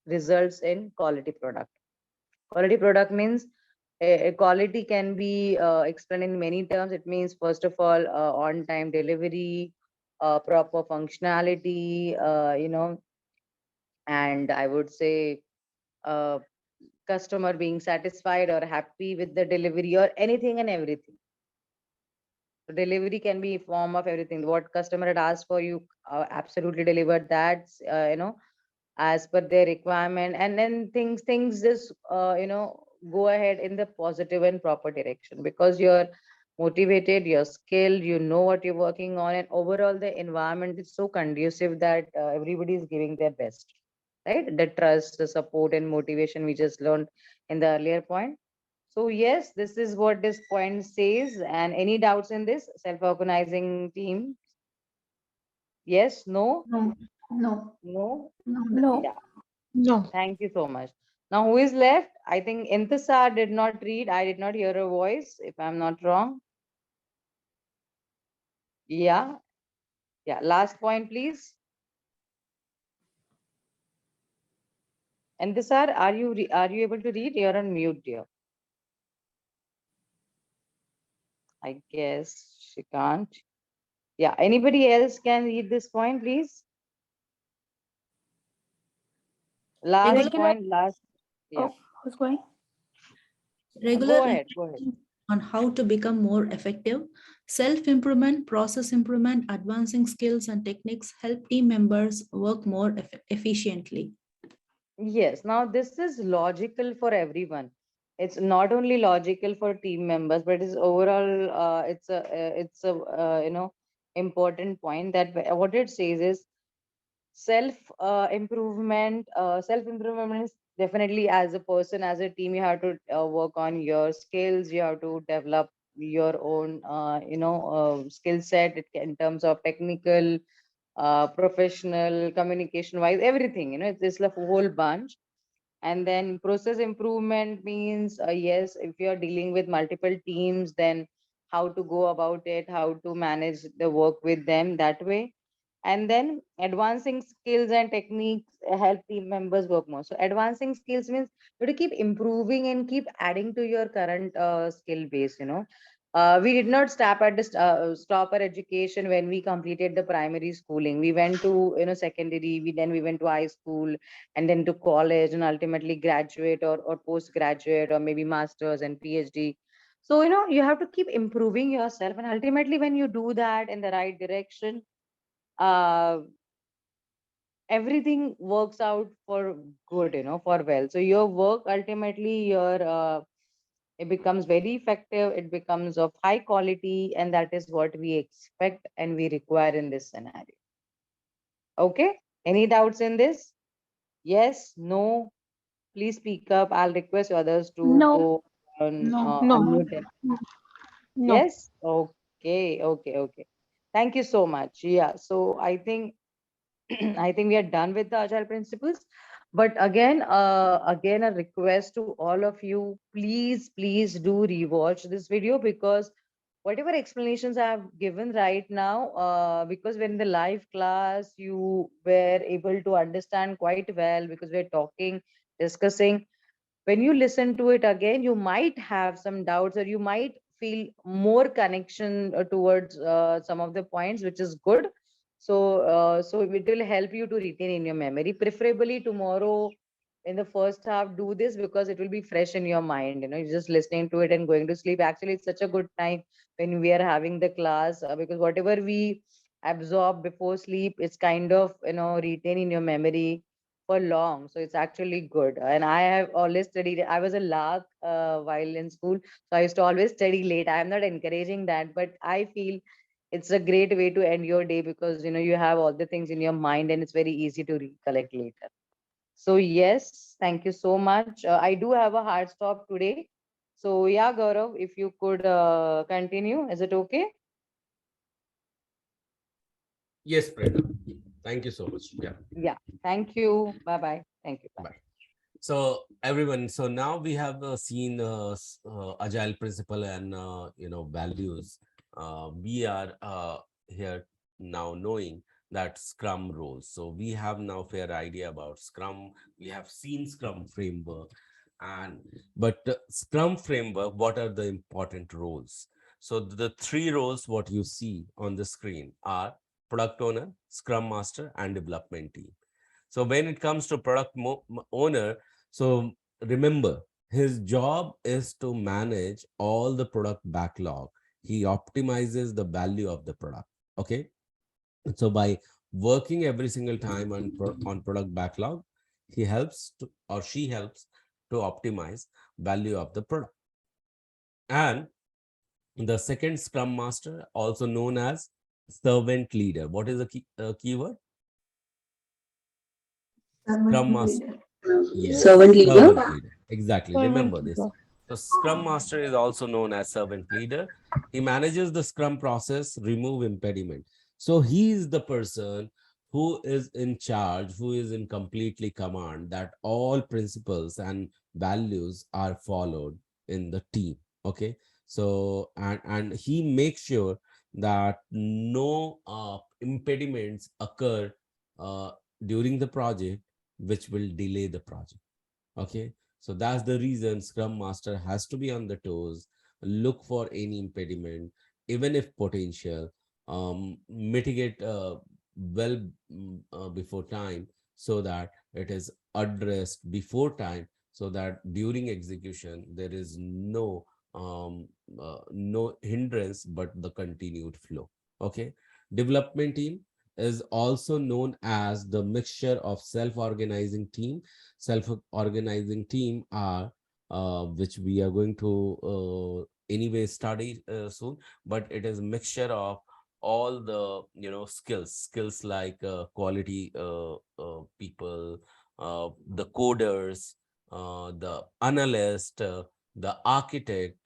results in quality product. Quality product means a quality can be explained in many terms. It means, first of all, on time delivery, proper functionality, and I would say uh, customer being satisfied or happy with the delivery, or anything and everything. So delivery can be a form of everything. What customer had asked for, you absolutely delivered that, as per their requirement. And then things just, go ahead in the positive and proper direction, because you're motivated, you're skilled, you know what you're working on, and overall the environment is so conducive that everybody is giving their best, right? The trust, the support, and motivation we just learned in the earlier point. So yes, this is what this point says. And any doubts in this self-organizing team? Yes, no, No, no, no. no. No. Yeah, No. thank you so much. Now who is left? I think Intisar did not read. I did not hear her voice, if I'm not wrong. Yeah, yeah. Last point, please. Intisar, are you able to read? You're on mute, dear. I guess she can't. Yeah. Anybody else can read this point, please? Last Regular, Regular. point. Last. Yeah. Oh, who's going? regular Go ahead. Go ahead. information on how to become more effective, self-improvement, process improvement, advancing skills and techniques help team members work more efficiently. Yes, now this is logical for everyone. It's not only logical for team members, but it's overall, important point that what it says is self improvement is definitely, as a person, as a team, you have to work on your skills, you have to develop your own skill set in terms of technical, professional, communication wise, everything, it's like a whole bunch. And then process improvement means, yes, if you're dealing with multiple teams, then how to go about it, how to manage the work with them that way. And then advancing skills and techniques help team members work more. So advancing skills means you have to keep improving and keep adding to your current skill base. We did not stop our education when we completed the primary schooling. We went to secondary, we went to high school, and then to college, and ultimately graduate, or postgraduate, or maybe masters and PhD. So you have to keep improving yourself, and ultimately when you do that in the right direction, uh, everything works out for good, for well. So your work ultimately, your it becomes very effective, it becomes of high quality, and that is what we expect and we require in this scenario. Okay, any doubts in this? Yes, no? Please speak up. I'll request others to No. go on, No. No. unmute them. No. Yes, okay, okay, okay. Thank you so much. Yeah, so I think I think we are done with the agile principles. But again, a request to all of you: please do rewatch this video, because whatever explanations I have given right now, because when the live class you were able to understand quite well, because we're talking, discussing. When you listen to it again, you might have some doubts, or you might feel more connection towards some of the points, which is good. So it will help you to retain in your memory. Preferably tomorrow in the first half, do this because it will be fresh in your mind. You know, you're just listening to it and going to sleep. Actually, it's such a good time when we are having the class, because whatever we absorb before sleep, it's kind of, retain in your memory for long. So it's actually good. And I have always studied. I was a lark while in school, so I used to always study late. I am not encouraging that, but I feel it's a great way to end your day because you have all the things in your mind and it's very easy to recollect later. So yes, thank you so much. I do have a hard stop today. So yeah, Gaurav, if you could continue, is it okay? Yes, Prerna. Thank you so much. Yeah. Yeah. Thank you. Bye bye. Thank you. Bye. Bye. So everyone, so now we have seen agile principle and values. We are here now knowing that Scrum roles. So we have now fair idea about Scrum. We have seen Scrum framework, and but Scrum framework. What are the important roles? So the three roles what you see on the screen are product owner, Scrum master, and development team. So when it comes to owner, so remember, his job is to manage all the product backlog. He optimizes the value of the product. Okay. So by working every single time on on product backlog, he helps to, or she helps to optimize value of the product. And the second Scrum Master, also known as servant leader. What is the keyword? Scrum Servant Master. leader. Yes, Servant leader. servant leader. Exactly. Remember this. So Scrum Master is also known as servant leader. He manages the Scrum process, remove impediment. So he is the person who is in charge, who is in completely command that all principles and values are followed in the team. Okay. So and he makes sure that no impediments occur uh, during the project which will delay the project. Okay, so that's the reason Scrum Master has to be on the toes, look for any impediment, even if potential, mitigate well before time, so that it is addressed before time, so that during execution there is no hindrance but the continued flow. Okay, development team is also known as the mixture of self-organizing team. Self-organizing team are which we are going to anyway study soon, but it is a mixture of all the skills like quality people, the coders, the analyst, the architect,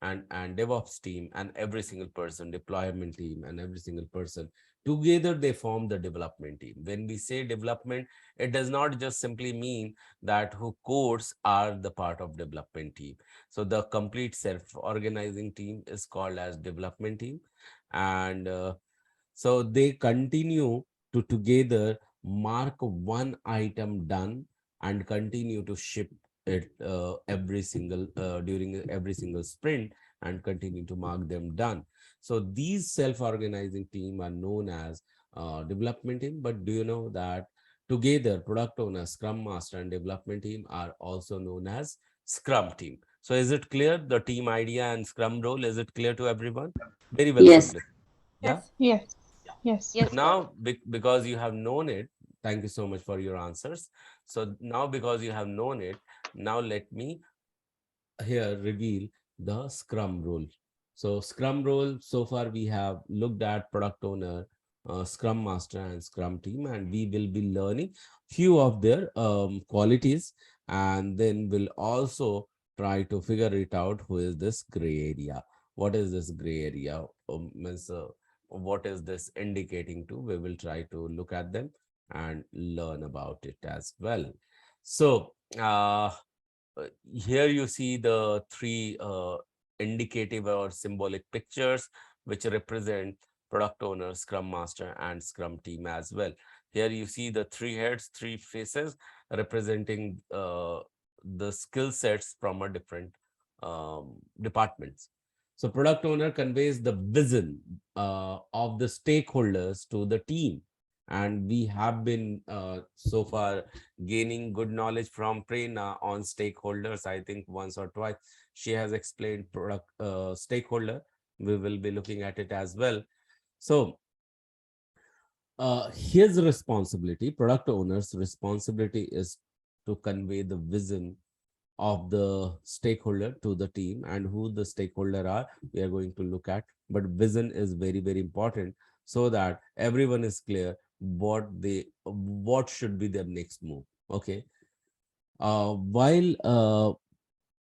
and DevOps team, and every single person, deployment team, and every single person together they form the development team. When we say development, it does not just simply mean that who codes are the part of development team. So the complete self-organizing team is called as development team, and so they continue to together mark one item done and continue to ship it every single during every single sprint, and continue to mark them done. So these self-organizing team are known as development team. But do you know that together product owner, Scrum Master, and development team are also known as Scrum team? So is it clear, the team idea and Scrum role? Is it clear to everyone? Very well Yes. simplified. Yeah. Yes. Yes. So now, because you have known it, thank you so much for your answers. So now, because you have known it, now let me here reveal the Scrum role. So Scrum role, so far we have looked at product owner, Scrum Master, and Scrum team, and we will be learning few of their qualities, and then we'll also try to figure it out who is this gray area. What is this gray area? What is this indicating to? We will try to look at them and learn about it as well. So here you see the three indicative or symbolic pictures which represent product owner, Scrum Master, and Scrum team as well. Here you see the three heads, three faces representing the skill sets from a different departments. So product owner conveys the vision of the stakeholders to the team. And we have been so far gaining good knowledge from Prerna on stakeholders. I think once or twice she has explained product stakeholder. We will be looking at it as well. So his responsibility, product owner's responsibility, is to convey the vision of the stakeholder to the team. And who the stakeholder are, we are going to look at. But vision is very, very important, so that everyone is clear what should be their next move. Okay. While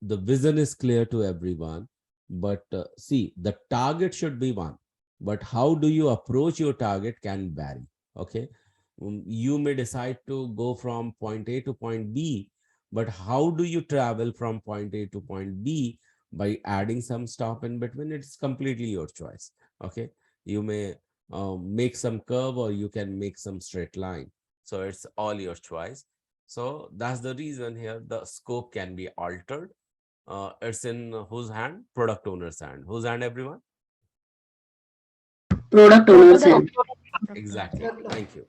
the vision is clear to everyone, but see, the target should be one, but how do you approach your target can vary. Okay. You may decide to go from point A to point B, but how do you travel from point A to point B? By adding some stop in between, it's completely your choice. Okay. You may make some curve, or you can make some straight line. So it's all your choice. So that's the reason here the scope can be altered. It's in whose hand? Product owner's hand. Whose hand, everyone? Product owner's hand. Exactly. Thank you.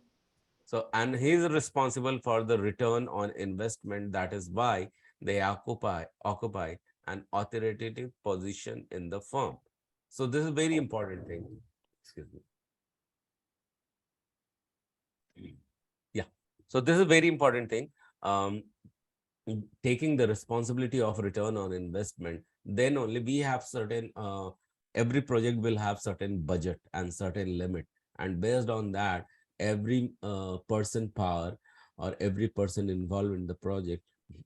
So, and he is responsible for the return on investment. That is why they occupy an authoritative position in the firm. So this is a very important thing. Excuse me. Yeah. So this is a very important thing. Um, Taking the responsibility of return on investment, then only we have certain every project will have certain budget and certain limit, and based on that, every person power or every person involved in the project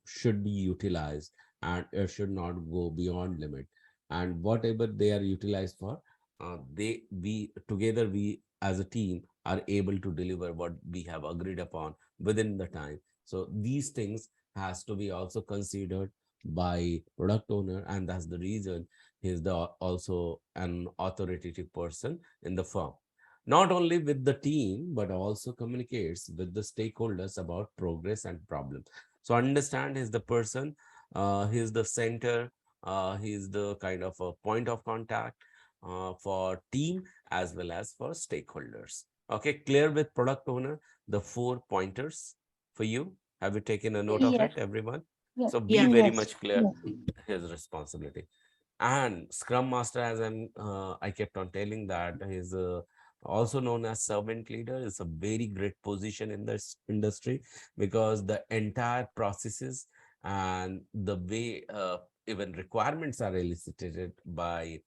should be utilized, and it should not go beyond limit. And whatever they are utilized for, we together, we as a team are able to deliver what we have agreed upon within the time. So these things has to be also considered by product owner, and that's the reason he's the also an authoritative person in the firm. Not only with the team, but also communicates with the stakeholders about progress and problems. So understand, he's the person, he's the center, he's the kind of a point of contact for team as well as for stakeholders. Okay, clear with product owner the 4 pointers for you? Have you taken a note of Yes, it, everyone? yes, So be Yeah. very yes, much clear his responsibility. And Scrum Master, as I kept on telling that he's also known as servant leader, is a very great position in this industry, because the entire processes and the way even requirements are elicited by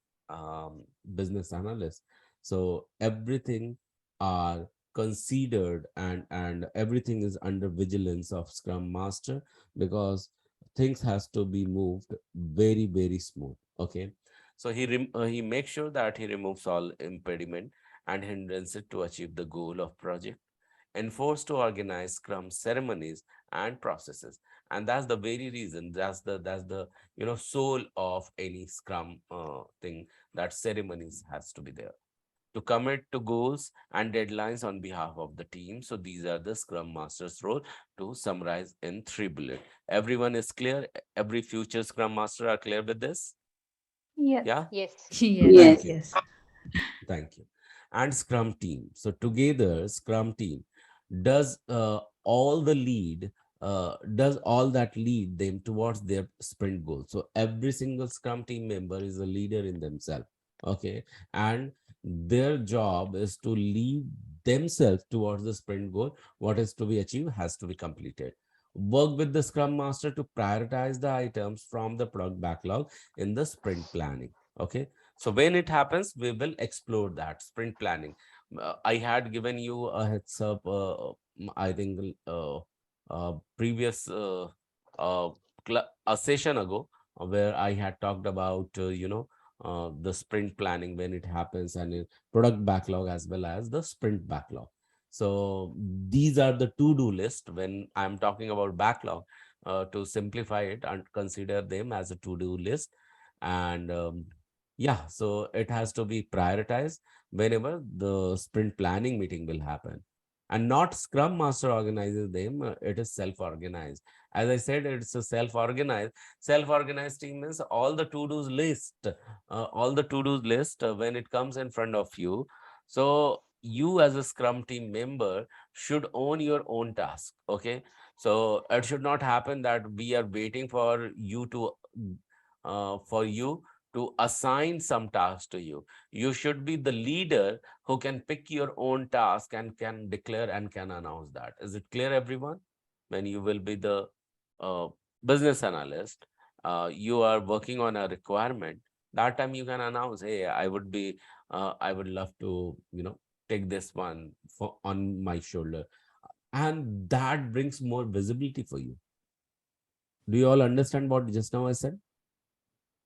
business analysts. So everything are considered, and everything is under vigilance of Scrum Master, because things has to be moved very, very smooth. Okay. So he makes sure that he removes all impediment and hindrances to achieve the goal of project, enforced to organize Scrum ceremonies and processes. And that's the very reason, that's the soul of any Scrum thing, that ceremonies has to be there to commit to goals and deadlines on behalf of the team. So these are the Scrum Master's role, to summarize in 3 bullets. Everyone is clear? Every future Scrum Master are clear with this? yes. Yeah? Yes. Yes, Thank Yes. you. yes. Thank you. And Scrum team. So together, Scrum team does all the lead, does all that lead them towards their sprint goal. So every single Scrum team member is a leader in themselves. Okay. And their job is to lead themselves towards the sprint goal. What is to be achieved has to be completed. Work with the Scrum Master to prioritize the items from the product backlog in the sprint planning. Okay. So when it happens, we will explore that sprint planning. I had given you a heads up, I think, previous a session ago, where I had talked about, the sprint planning when it happens, and product backlog as well as the sprint backlog. So these are the to-do list when I'm talking about backlog, to simplify it and consider them as a to-do list. And yeah, so it has to be prioritized whenever the sprint planning meeting will happen. and not Scrum Master organizes them. It is self-organized. As I said, it's a self-organized team means all the to-dos list, when it comes in front of you. So you as a Scrum team member should own your own task. Okay, so it should not happen that we are waiting for you to assign some task to you. You should be the leader who can pick your own task and can declare and can announce that. Is it clear, everyone? When you will be the uh, business analyst, you are working on a requirement. That time you can announce, hey, I would love to, take this one on my shoulder. And that brings more visibility for you. Do you all understand what just now I said?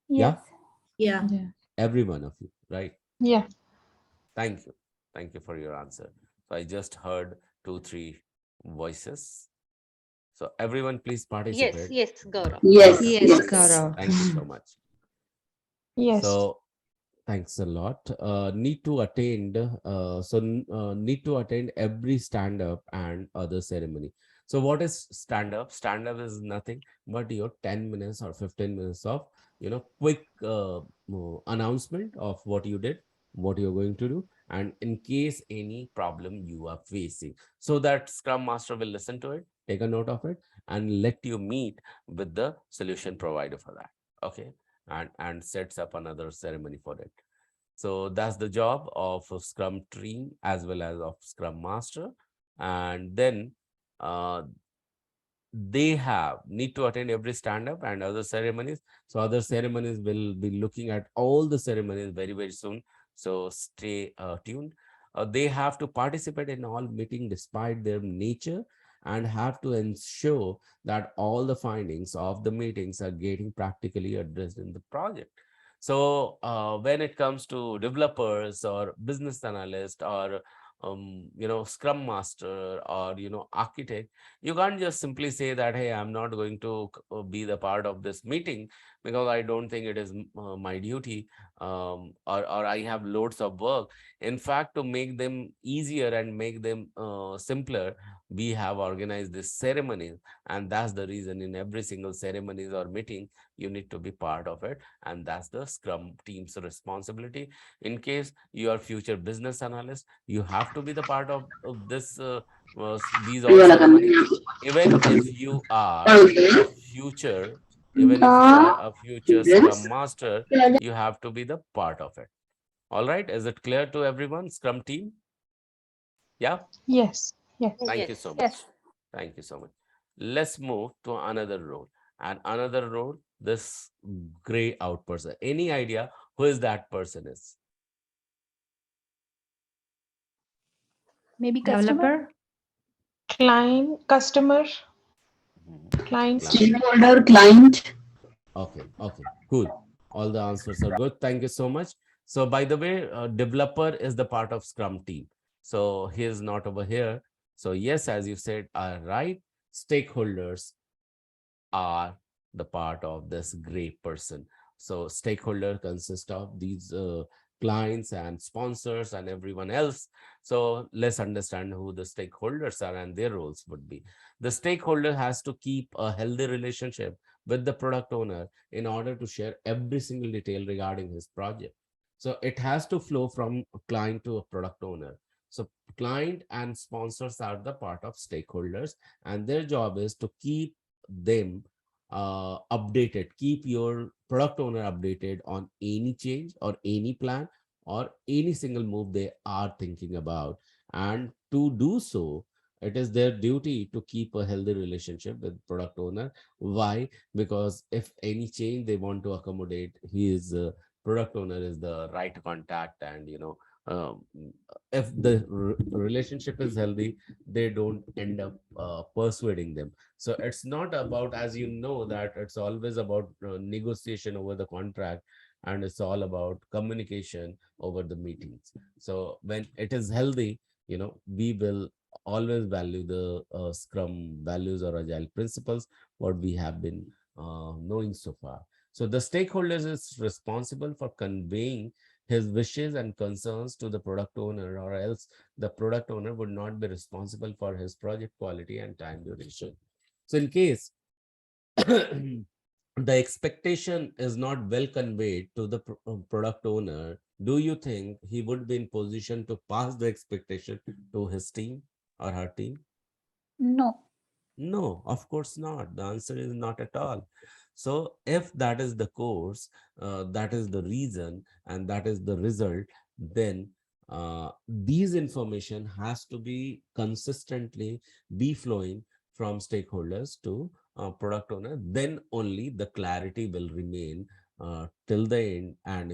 Yeah, Yes. Yeah. Yeah. every one of you, right? Yeah. Thank you. Thank you for your answer. So I just heard two, three voices. So everyone, please Yes, participate. yes, Gaurav. Yes, Yes, yes. Gaurav. Thank you so much. Yes. So thanks a lot. Need to attend. Need to attend every stand up and other ceremony. So what is stand up? Stand up is nothing but your 10 minutes or 15 minutes of quick announcement of what you did, what you're going to do, and in case any problem you are facing, so that Scrum Master will listen to it, take a note of it, and let you meet with the solution provider for that. Okay, and sets up another ceremony for it. So that's the job of a Scrum team as well as of Scrum Master. And then uh, they have need to attend every stand-up and other ceremonies. So other ceremonies will be looking at all the ceremonies very, very soon. So stay tuned. They have to participate in all meeting despite their nature and have to ensure that all the findings of the meetings are getting practically addressed in the project. So when it comes to developers or business analyst or Scrum Master or architect, you can't just simply say that, hey, I'm not going to be the part of this meeting because I don't think it is my duty, or I have loads of work. In fact, to make them easier and make them simpler, we have organized this ceremony, and that's the reason in every single ceremonies or meeting you need to be part of it, and that's the Scrum team's responsibility. In case you are future business analyst, you have to be the part of this these ये all वाला करना ceremonies. है Even यहाँ if पे। you are okay. a future, even if you are a future Scrum Master, you have to be the part of it. All right, is it clear to everyone, Scrum team? Yeah, Yes. Yes. thank you Yes. so much. Thank you so much. Let's move to another role. And another role, this gray out person. Any idea who is that person is? Maybe customer. Developer? Client, customer, Mhm. client. Client. Stakeholder, client. Okay, okay, cool. All the answers are good. Thank you so much. So, by the way, developer is the part of Scrum team. So, he is not over here. So, yes, as you said, are right. Stakeholders are the part of this gray person. So stakeholder consists of these clients and sponsors and everyone else. So let's understand who the stakeholders are and their roles would be. The stakeholder has to keep a healthy relationship with the product owner in order to share every single detail regarding his project. So it has to flow from a client to a product owner. So client and sponsors are the part of stakeholders, and their job is to keep them updated, keep your product owner updated on any change or any plan or any single move they are thinking about. And to do so, it is their duty to keep a healthy relationship with product owner. Why? Because if any change they want to accommodate, his product owner is the right contact. And um, if the relationship is healthy, they don't end up persuading them. So it's not about, as you know, that it's always about negotiation over the contract, and it's all about communication over the meetings. So when it is healthy, we will always value the Scrum values or Agile principles, what we have been knowing so far. So the stakeholders is responsible for conveying his wishes and concerns to the product owner, or else the product owner would not be responsible for his project quality and time duration. So in case the expectation is not well conveyed to the product owner, do you think he would be in position to pass the expectation to his team or her team? No. No, of course not. The answer is not at all. So, if that is the course, that is the reason, and that is the result, then these information has to be consistently be flowing from stakeholders to product owner. Then only the clarity will remain till the end, and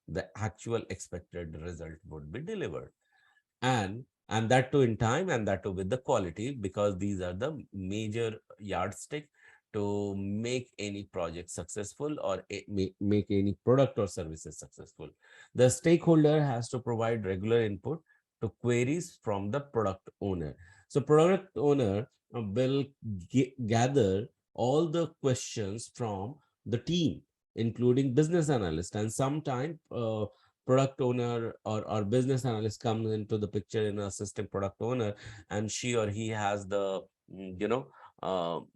the actual expected result would be delivered, and that too in time, and that too with the quality, because these are the major yardstick to make any project successful, or make any product or services successful. The stakeholder has to provide regular input to queries from the product owner. So product owner will gather all the questions from the team, including business analyst, and sometime product owner or business analyst comes into the picture in assisting product owner, and she or he has the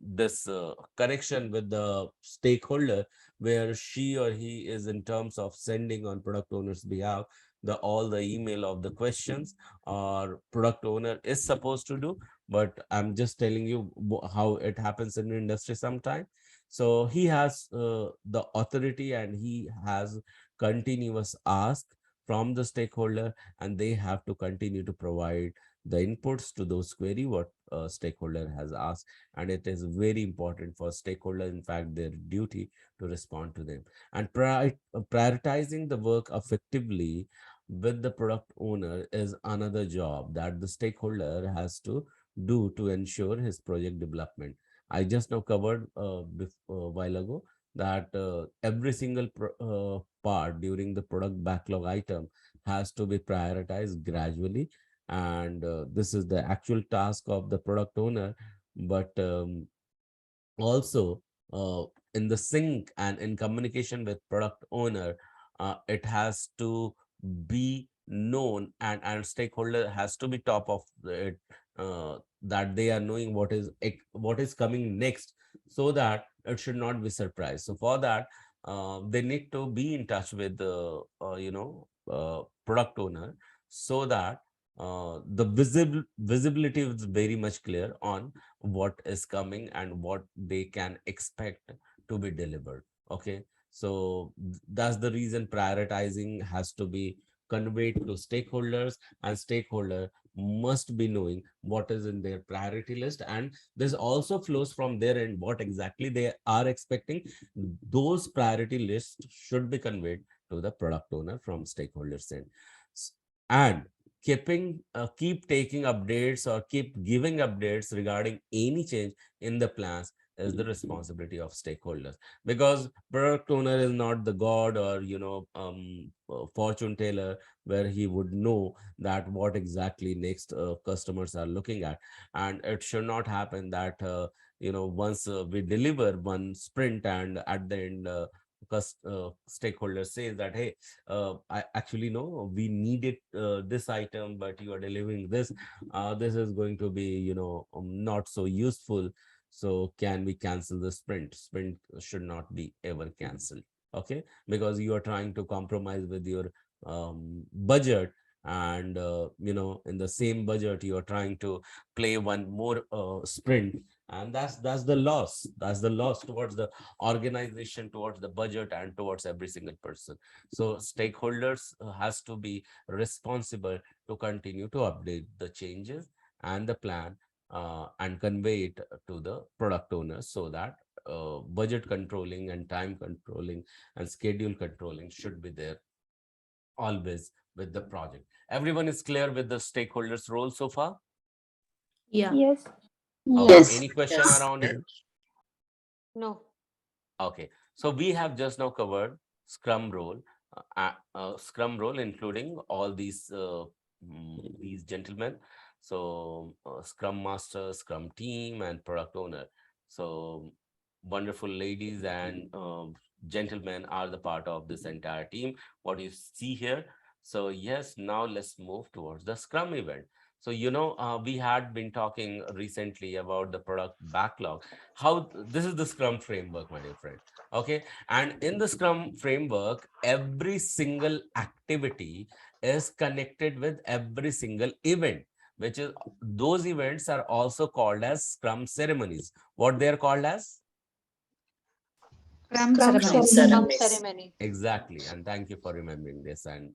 this connection with the stakeholder, where she or he is in terms of sending on product owner's behalf the all the email of the questions or product owner is supposed to do. But I'm just telling you how it happens in the industry sometime. So he has the authority, and he has continuous ask from the stakeholder, and they have to continue to provide the inputs to those query what stakeholder has asked. And it is very important for stakeholder, in fact their duty, to respond to them. And prioritizing the work effectively with the product owner is another job that the stakeholder has to do to ensure his project development. I just now covered a while ago that every single part during the product backlog item has to be prioritized gradually, and this is the actual task of the product owner. But also, in the sync and in communication with product owner, it has to be known, and stakeholder has to be top of it, that they are knowing what is coming next, so that it should not be surprised. So for that, they need to be in touch with the product owner, so that the visibility is very much clear on what is coming and what they can expect to be delivered. Okay, so that's the reason prioritizing has to be conveyed to stakeholders, and stakeholder must be knowing what is in their priority list, and this also flows from their end what exactly they are expecting. Those priority lists should be conveyed to the product owner from stakeholders end. And keep taking updates or keep giving updates regarding any change in the plans is the responsibility of stakeholders, because product owner is not the god, or fortune teller, where he would know that what exactly next customers are looking at. And it should not happen that once we deliver one sprint, and at the end stakeholder says that, hey, I actually know we needed this item, but you are delivering this. This is going to be, not so useful. So can we cancel the sprint? Sprint should not be ever canceled. Okay, because you are trying to compromise with your budget, and in the same budget you are trying to play one more sprint, and that's the loss. That's the loss towards the organization, towards the budget, and towards every single person. So stakeholders has to be responsible to continue to update the changes and the plan, and convey it to the product owner, so that budget controlling and time controlling and schedule controlling should be there always with the project. Everyone is clear with the stakeholders role so far? Yeah. Yes. Okay, Yes. any question Yes. around it? No. Okay, so we have just now covered Scrum role, Scrum role, including all these gentlemen. So Scrum Master, Scrum team, and product owner. So wonderful ladies and gentlemen are the part of this entire team, what you see here. So yes, now let's move towards the Scrum event. So, we had been talking recently about the product backlog. How this is the Scrum framework, my dear friend. Okay. And in the Scrum framework, every single activity is connected with every single event, which is those events are also called as Scrum ceremonies. What they are called as? Scrum Scrum Scrum ceremonies. ceremonies. ceremony. Exactly. And thank you for remembering this and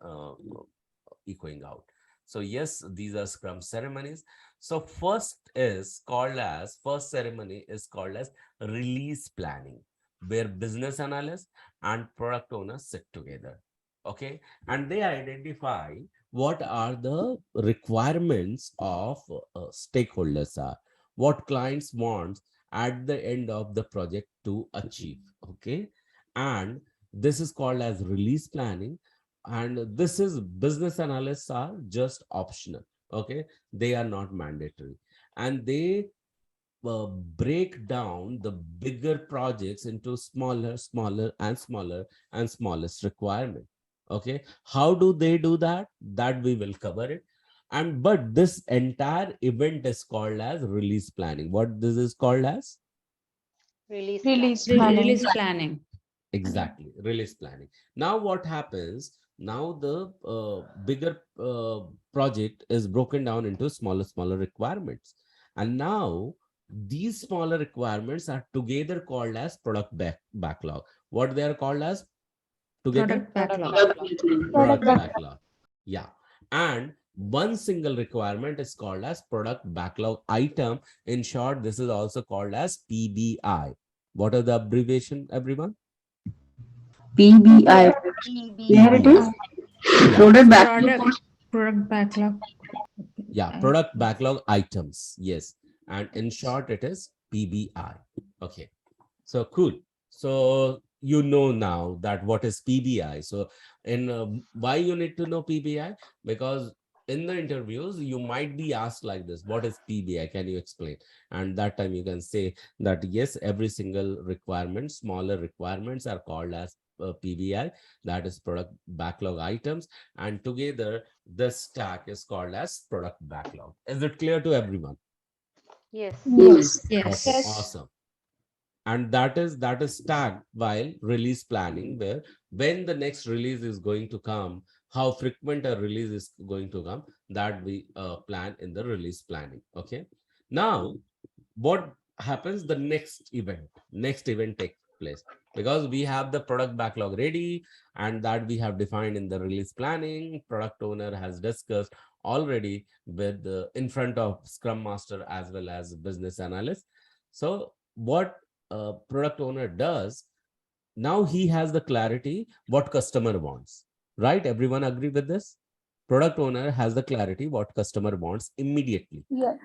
echoing out. So yes, these are Scrum ceremonies. So first ceremony is called as release planning, where business analysts and product owners sit together. Okay. And they identify what are the requirements of stakeholders are, what clients want at the end of the project to achieve. Okay. And this is called as release planning, and this is business analysts are just optional. Okay, they are not mandatory, and they break down the bigger projects into smaller and smallest requirement. Okay, how do they do that? That we will cover it. And but this entire event is called as release planning. What this is called as? Release Release planning. planning. Release planning. Exactly, release planning. Now, what happens? Now, the bigger project is broken down into smaller requirements. And now, these smaller requirements are together called as backlog. What they are called as together? Product backlog. Product backlog. Yeah. And one single requirement is called as product backlog item. In short, this is also called as PBI. What are the abbreviation, everyone? PBI. Where it is? PBI. Yeah. Product So, Product backlog. yeah, product backlog items. Yes. And in short, it is PBI. Okay. So cool. So you know now that what is PBI. So in why you need to know PBI? Because in the interviews you might be asked like this: what is PBI? Can you explain? And that time you can say that yes, every single requirement, smaller requirements are called as PBI, that is product backlog items, and together the stack is called as product backlog. Is it clear to everyone? Yes. Yes. Okay, Yes. awesome. And that is tagged while release planning, where when the next release is going to come, how frequent a release is going to come, that we plan in the release planning. Okay, now what happens? The next event takes place, because we have the product backlog ready, and that we have defined in the release planning. Product owner has discussed already with in front of scrum master as well as business analyst. So what product owner does, now he has the clarity what customer wants, right? Everyone agree with this? Product owner has the clarity what customer wants immediately. Yes.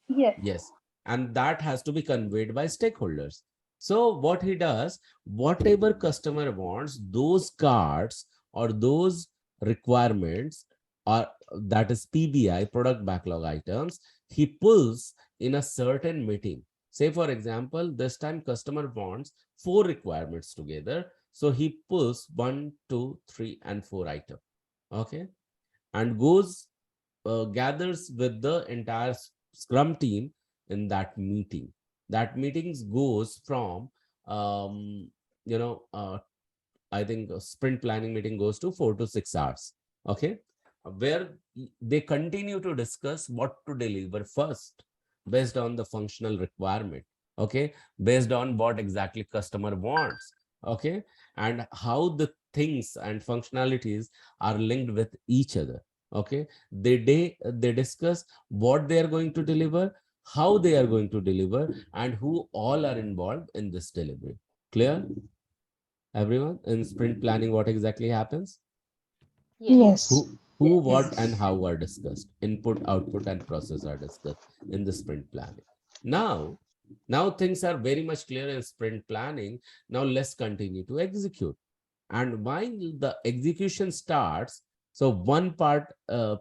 Yes. Yes. And that has to be conveyed by stakeholders. So what he does, whatever customer wants, those cards or those requirements, or that is PBI, product backlog items, he pulls in a certain meeting. Say, for example, this time customer wants 4 requirements together. So he pulls 1, 2, 3, and 4 items. Okay. And goes gathers with the entire Scrum team in that meeting. That meetings goes from, um, you know, I think a sprint planning meeting goes to 4 to 6 hours. Okay, where they continue to discuss what to deliver first, based on the functional requirement. Okay, based on what exactly customer wants. Okay, and how the things and functionalities are linked with each other. Okay, they discuss what they are going to deliver, how they are going to deliver, and who all are involved in this delivery. Clear? Everyone, in sprint planning, what exactly happens? Yes. Who, what, Yes. and how are discussed. Input, output, and process are discussed in the sprint planning. Now things are very much clear in sprint planning. Now let's continue to execute. And while the execution starts, so one part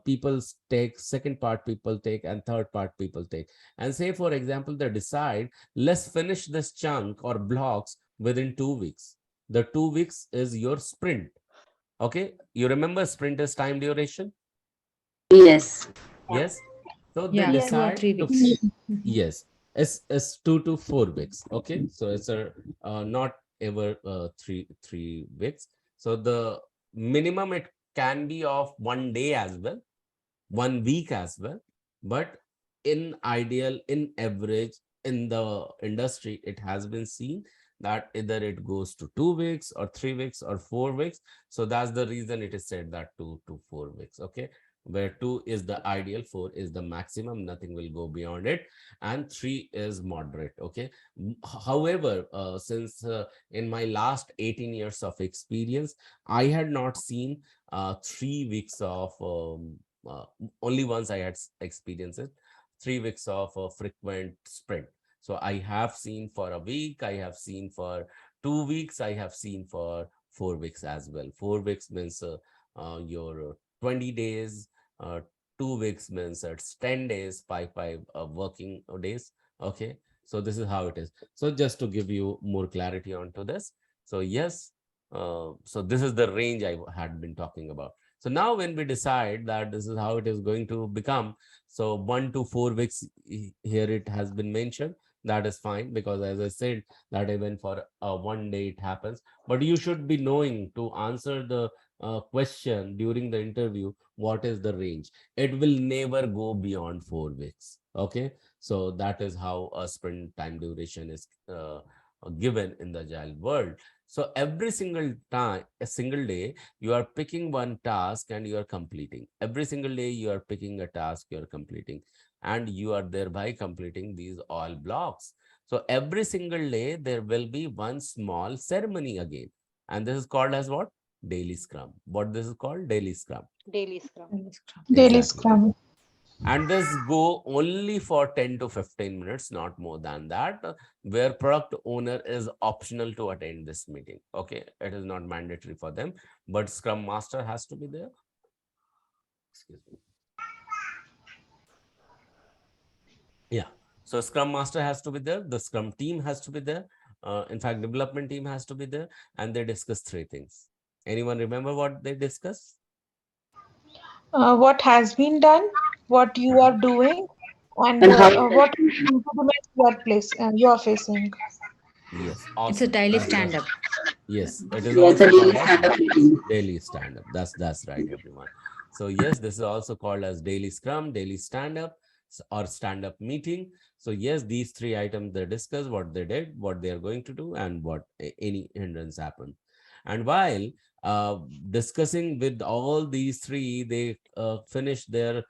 people take, second part people take, and third part people take. And say, for example, they decide, let's finish this chunk or blocks within 2 weeks. The 2 weeks is your sprint. Okay, you remember sprint is time duration? Yes. Yes. So they Yeah, Yes. 2 or decide 3 to, weeks. yes, it's 2 to 4 weeks. Okay, so it's a not ever 3 weeks. So the minimum it can be of 1 day as well, 1 week as well, but in ideal, in average, in the industry, it has been seen that either it goes to 2 weeks or 3 weeks or 4 weeks. So that's the reason it is said that 2 to 4 weeks. Okay, where 2 is the ideal, 4 is the maximum, nothing will go beyond it, and 3 is moderate. Okay. However, since in my last 18 years of experience, I had not seen 3 weeks of uh, only once I had experienced it, 3 weeks of a frequent sprint. So I have seen for a week, I have seen for 2 weeks, I have seen for 4 weeks as well. 4 weeks means your 20 days, 2 weeks means it's 10 days, five working days. Okay. So this is how it is. So just to give you more clarity onto this. So yes, so this is the range I had been talking about. So now when we decide that this is how it is going to become, so 1 to 4 weeks here it has been mentioned, that is fine, because as I said that even for 1 day it happens, but you should be knowing to answer the question during the interview, what is the range. It will never go beyond 4 weeks. Okay, so that is how a sprint time duration is given in the agile world. So every single time, a single day, you are picking one task and you are completing. Every single day, you are picking a task, you are completing, and you are thereby completing these all blocks. So every single day, there will be one small ceremony again. And this is called as what? Daily Scrum. What this is called? Daily Scrum. Daily Scrum. Daily Exactly. Scrum. And this go only for 10 to 15 minutes, not more than that, where product owner is optional to attend this meeting. Okay, it is not mandatory for them, but Scrum Master has to be there. Excuse me. Yeah, so Scrum Master has to be there, the Scrum team has to be there, in fact development team has to be there, and they discuss three things. Anyone remember what they discuss? What has been done, what you are doing, and And how what impediments you are facing. Yes, It's a awesome. daily That's stand-up. yes, it is yes, a also daily called as stand-up meeting. daily stand-up. That's right, everyone. So yes, this is also called as daily scrum, daily stand-up, or stand-up meeting. So yes, these three items they discuss what they did, what they are going to do, and what any hindrance happened. And while discussing with all these three, they finish their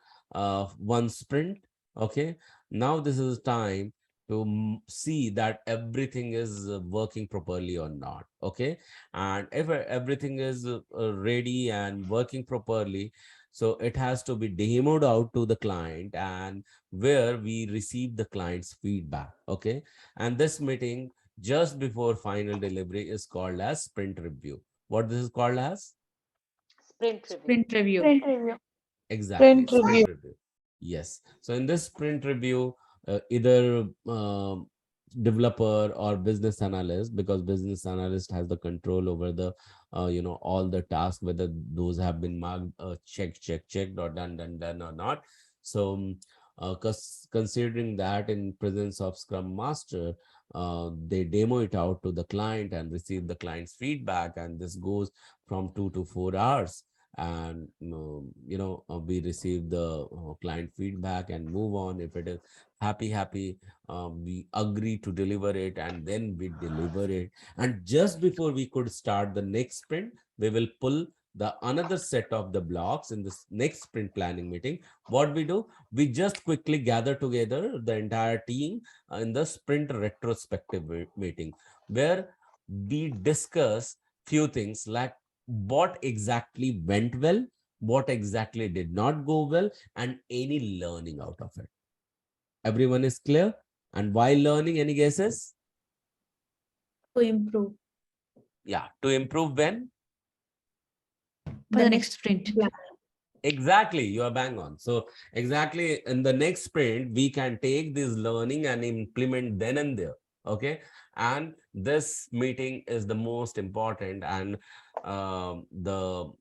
one sprint. Okay, now this is time to see that everything is working properly or not. Okay, and if everything is ready and working properly, so it has to be demoed out to the client, and where we receive the client's feedback. Okay, and this meeting just before final delivery is called as sprint review. What this is called as? Sprint review. Sprint review. Sprint review. Exactly, Sprint sprint review. review. Yes. So in this sprint review, either developer or business analyst, because business analyst has the control over the, all the tasks, whether those have been marked checked, or done or not. So, considering that in presence of Scrum Master, they demo it out to the client and receive the client's feedback, and this goes from 2 to 4 hours, and we receive the client feedback and move on. If it is happy, we agree to deliver it, and then we deliver it. And just before we could start the next sprint, we will pull the another set of the blocks in this next sprint planning meeting. What we do, we just quickly gather together the entire team in the sprint retrospective meeting, where we discuss few things like what exactly went well, what exactly did not go well, and any learning out of it. Everyone is clear? And why learning? Any guesses? To improve. Yeah, to improve when? For the next sprint. Exactly, you are bang on. So exactly in the next sprint, we can take this learning and implement then and there. Okay, and this meeting is the most important, and the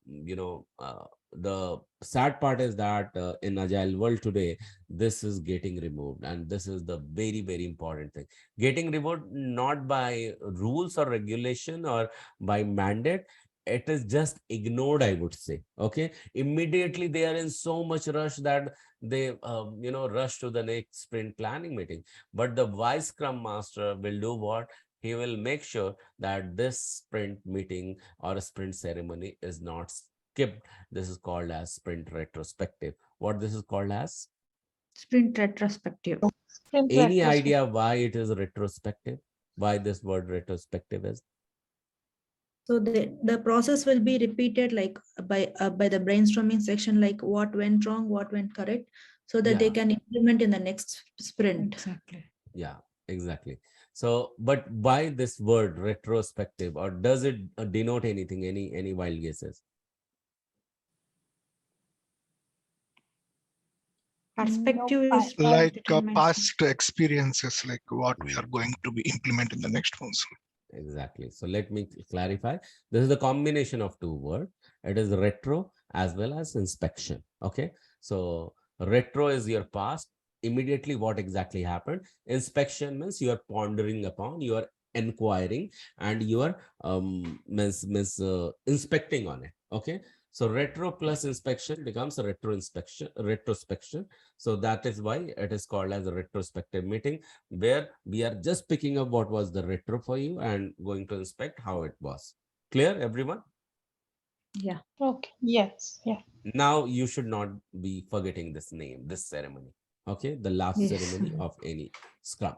the sad part is that in agile world today, this is getting removed, and this is the very very important thing, getting removed not by rules or regulation or by mandate. It is just ignored, I would say. Okay, immediately they are in so much rush that they rush to the next sprint planning meeting. But the wise Scrum Master will do what? He will make sure that this sprint meeting or a sprint ceremony is not skipped. This is called as sprint retrospective. What this is called as? Sprint retrospective. Sprint Any retrospective. idea why it is retrospective? Why this word retrospective is? So the process will be repeated like by the brainstorming section, like what went wrong, what went correct, so that they Yeah, can implement in the next sprint. Exactly. yeah, exactly. So, but why this word retrospective, or does it denote anything? Any wild guesses? Nope. Perspective is what Like determines. past experiences, like what we Hmm. are going to be implement in the next ones. Exactly. So let me clarify. This is the combination of two words. It is retro as well as inspection. Okay. So retro is your past, immediately what exactly happened. Inspection means you are pondering upon, you are inquiring, and you are inspecting on it. Okay. So retro plus inspection becomes a retrospection. So that is why it is called as a retrospective meeting, where we are just picking up what was the retro for you and going to inspect how it was. Clear, everyone? Yeah. Okay. Yes. Yeah. Now you should not be forgetting this name, this ceremony. Okay, the last Yes. ceremony of any scrum.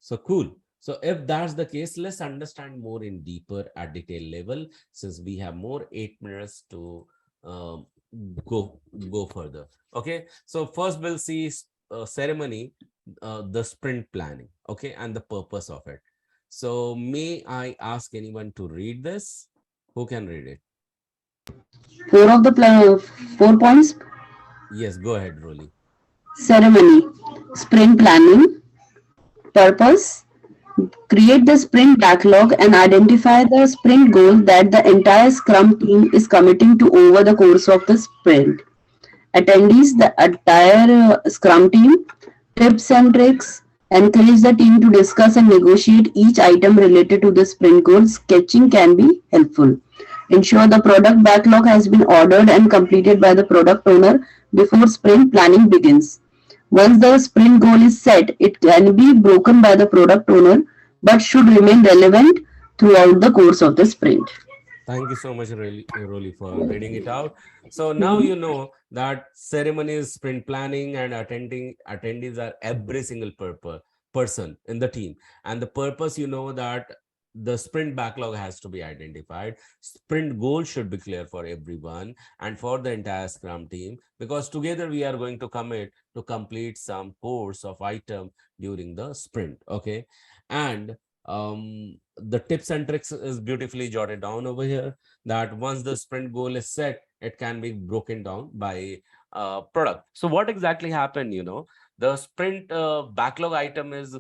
So cool. So if that's the case, let's understand more in deeper at detail level, since we have more 8 minutes to um, go further. Okay. So first we'll see ceremony, the sprint planning. Okay, and the purpose of it. So may I ask anyone to read this? Who can read it? Four of the 4 points: Yes, go ahead, Rolly. ceremony, sprint planning, purpose, create the sprint backlog and identify the sprint goal that the entire Scrum team is committing to over the course of the sprint. Attendees, the entire Scrum team, tips and tricks, encourage the team to discuss and negotiate each item related to the sprint goal. Sketching can be helpful. Ensure the product backlog has been ordered and completed by the product owner before sprint planning begins. Once the sprint goal is set, it can be broken by the product owner but should remain relevant throughout the course of the sprint. Thank you so much, Rolly, for reading it out. So now Mhm. you know that ceremonies, sprint planning, and attendees are every single person in the team. And the purpose, you know, that the sprint backlog has to be identified. Sprint goal should be clear for everyone and for the entire Scrum team, because together we are going to commit to complete some course of item during the sprint. Okay, and the tips and tricks is beautifully jotted down over here, that once the sprint goal is set, it can be broken down by product. So what exactly happened, the sprint backlog item is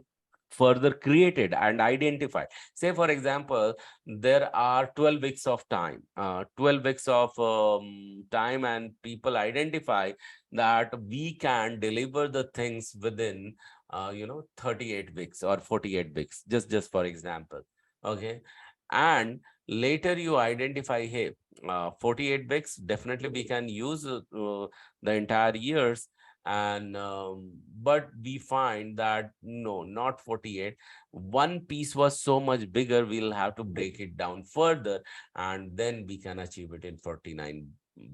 further created and identified. Say for example, there are 12 weeks of time, 12 weeks of time, and people identify that we can deliver the things within 38 weeks or 48 weeks, just for example. Okay, and later you identify, hey, 48 weeks definitely we can use the entire years, and but we find that no, not 48, one piece was so much bigger, we'll have to break it down further, and then we can achieve it in 49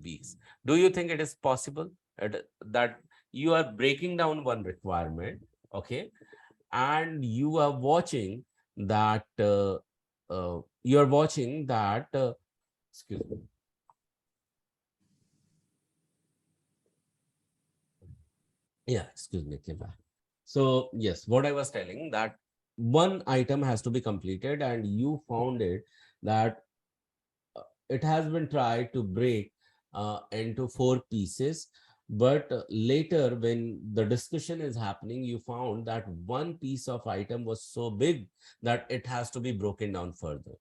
weeks. Do you think it is possible that you are breaking down one requirement, okay, and you are watching that excuse me. Yeah, excuse me, Kiba. So yes, what I was telling, that one item has to be completed, and you found it that it has been tried to break into four pieces, But later, when the discussion is happening, you found that one piece of item was so big that it has to be broken down further.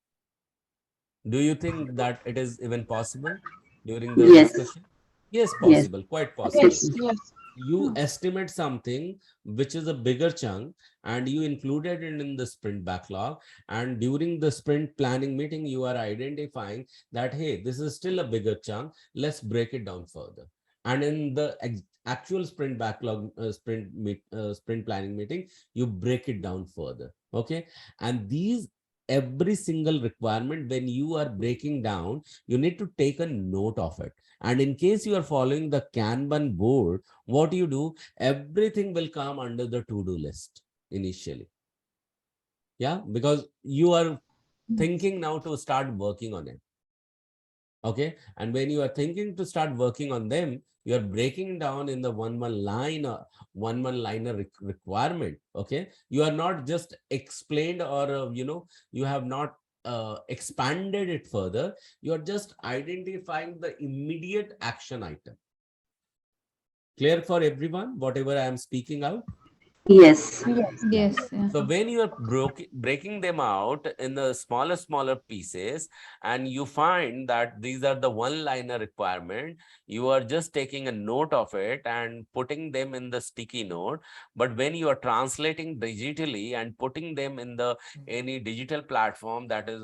Do you think that it is even possible during the Yes. discussion? Yes, Yes. possible, quite possible. Yes, yes. You estimate something which is a bigger chunk and you included it in the sprint backlog, and during the sprint planning meeting you are identifying that, hey, this is still a bigger chunk, let's break it down further. And in the actual sprint backlog sprint planning meeting, you break it down further. Okay, and these every single requirement, when you are breaking down, you need to take a note of it. And in case you are following the Kanban board, what you do, everything will come under the to-do list initially. Yeah, because you are thinking now to start working on it. Okay, and when you are thinking to start working on them, you are breaking down in the one liner requirement. Okay, you are not just explained or you have not expanded it further. You are just identifying the immediate action item. Clear for everyone whatever I am speaking out? Yes. Yes. Yeah. Yes. Yeah. So when you are breaking them out in the smaller pieces, and you find that these are the one-liner requirement, you are just taking a note of it and putting them in the sticky note. But when you are translating digitally and putting them in the any digital platform, that is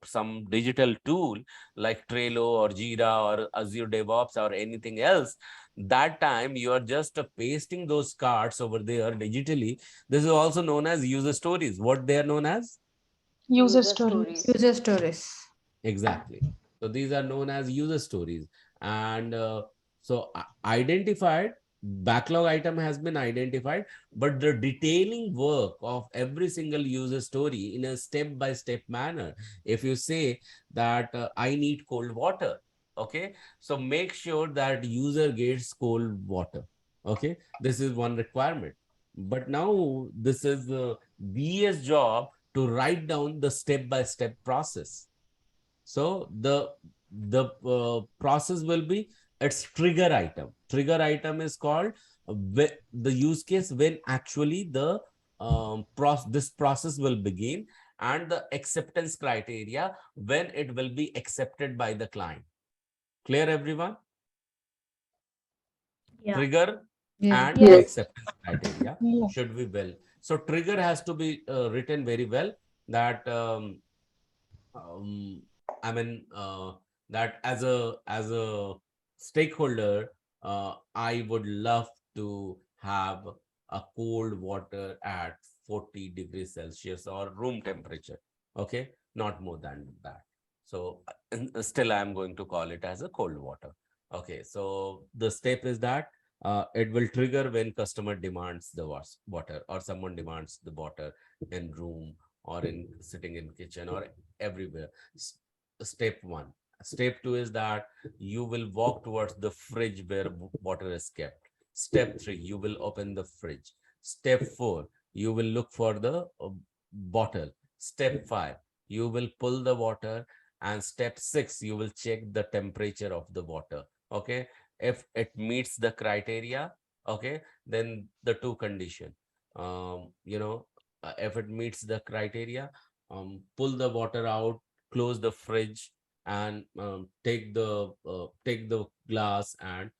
some digital tool like Trello or Jira or Azure DevOps or anything else, that time you are just pasting those cards over there digitally. This is also known as user stories. What they are known as? User User stories. stories. User stories. Exactly. So these are known as user stories. And identified, backlog item has been identified, but the detailing work of every single user story in a step-by-step manner. If you say that I need cold water, okay, so make sure that user gets cold water. Okay, this is one requirement. But now this is the BS job to write down the step-by-step process. So the process will be its trigger item. Trigger item is called the use case when actually the this process will begin, and the acceptance criteria when it will be accepted by the client. Clear, everyone? Yeah. Trigger Yeah. and Yes. Yes. acceptance criteria Yes. should be well. So trigger has to be written very well, that um, I mean that as a stakeholder, I would love to have a cold water at 40 degrees Celsius or room temperature. Okay, not more than that. So still, I am going to call it as a cold water. Okay, so the step is that it will trigger when customer demands the water, or someone demands the water in room or in sitting in kitchen or everywhere. Step one. Step two is that you will walk towards the fridge where water is kept. Step three, you will open the fridge. Step four, you will look for the bottle. Step five, you will pull the water. And step six, you will check the temperature of the water. Okay. If it meets the criteria, okay, then the two condition. If it meets the criteria, pull the water out, close the fridge, and take the glass, and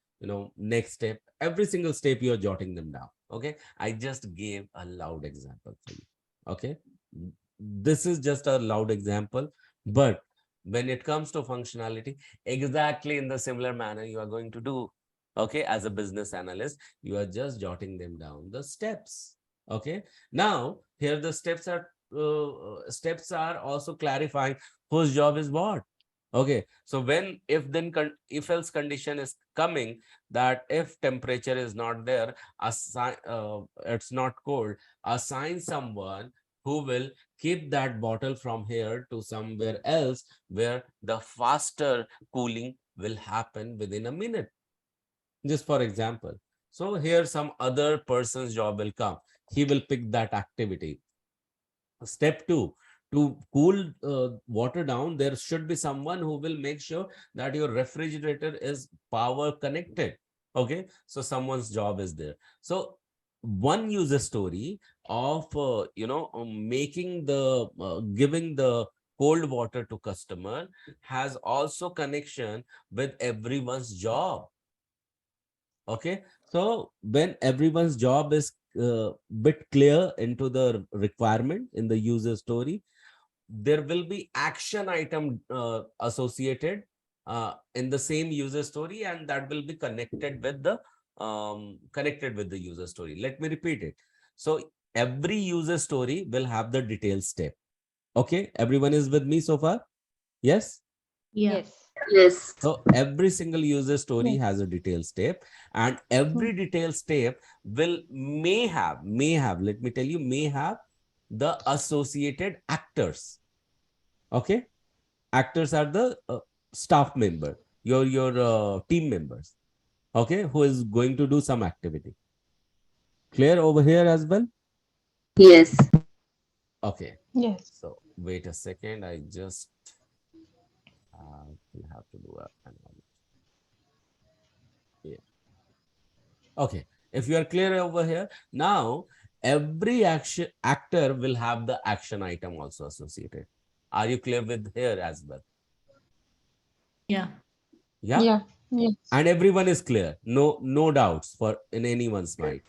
next step, every single step you are jotting them down. Okay, I just gave a loud example for you. Okay, this is just a loud example, but when it comes to functionality, exactly in the similar manner you are going to do. Okay, as a business analyst, you are just jotting them down the steps. Okay, now here the steps are also clarifying whose job is what. Okay, so when if else condition is coming, that if temperature is not there, it's not cold, assign someone who will keep that bottle from here to somewhere else where the faster cooling will happen within a minute, just for example. So here some other person's job will come. He will pick that activity. Step two, to cool water down, there should be someone who will make sure that your refrigerator is power connected. Okay, so someone's job is there. So one user story of making the giving the cold water to customer has also connection with everyone's job. Okay, so when everyone's job is bit clear into the requirement in the user story, there will be action item associated in the same user story, and that will be connected with the user story. Let me repeat it. So every user story will have the detailed step. Okay, everyone is with me so far? Yes. Yeah. Yes. Yes. So every single user story has a detailed step, and every detailed step may have, let me tell you, may have the associated actors. Okay, actors are the staff member, your team members. Okay, who is going to do some activity. Clear over here as well? Yes. Okay, Yes. so wait a second. I just will have to do an yeah. Okay, if you are clear over here, now every action actor will have the action item also associated. Are you clear with here as well? Yeah. Yeah, Yeah. Yes. and everyone is clear. No doubts for in anyone's mind.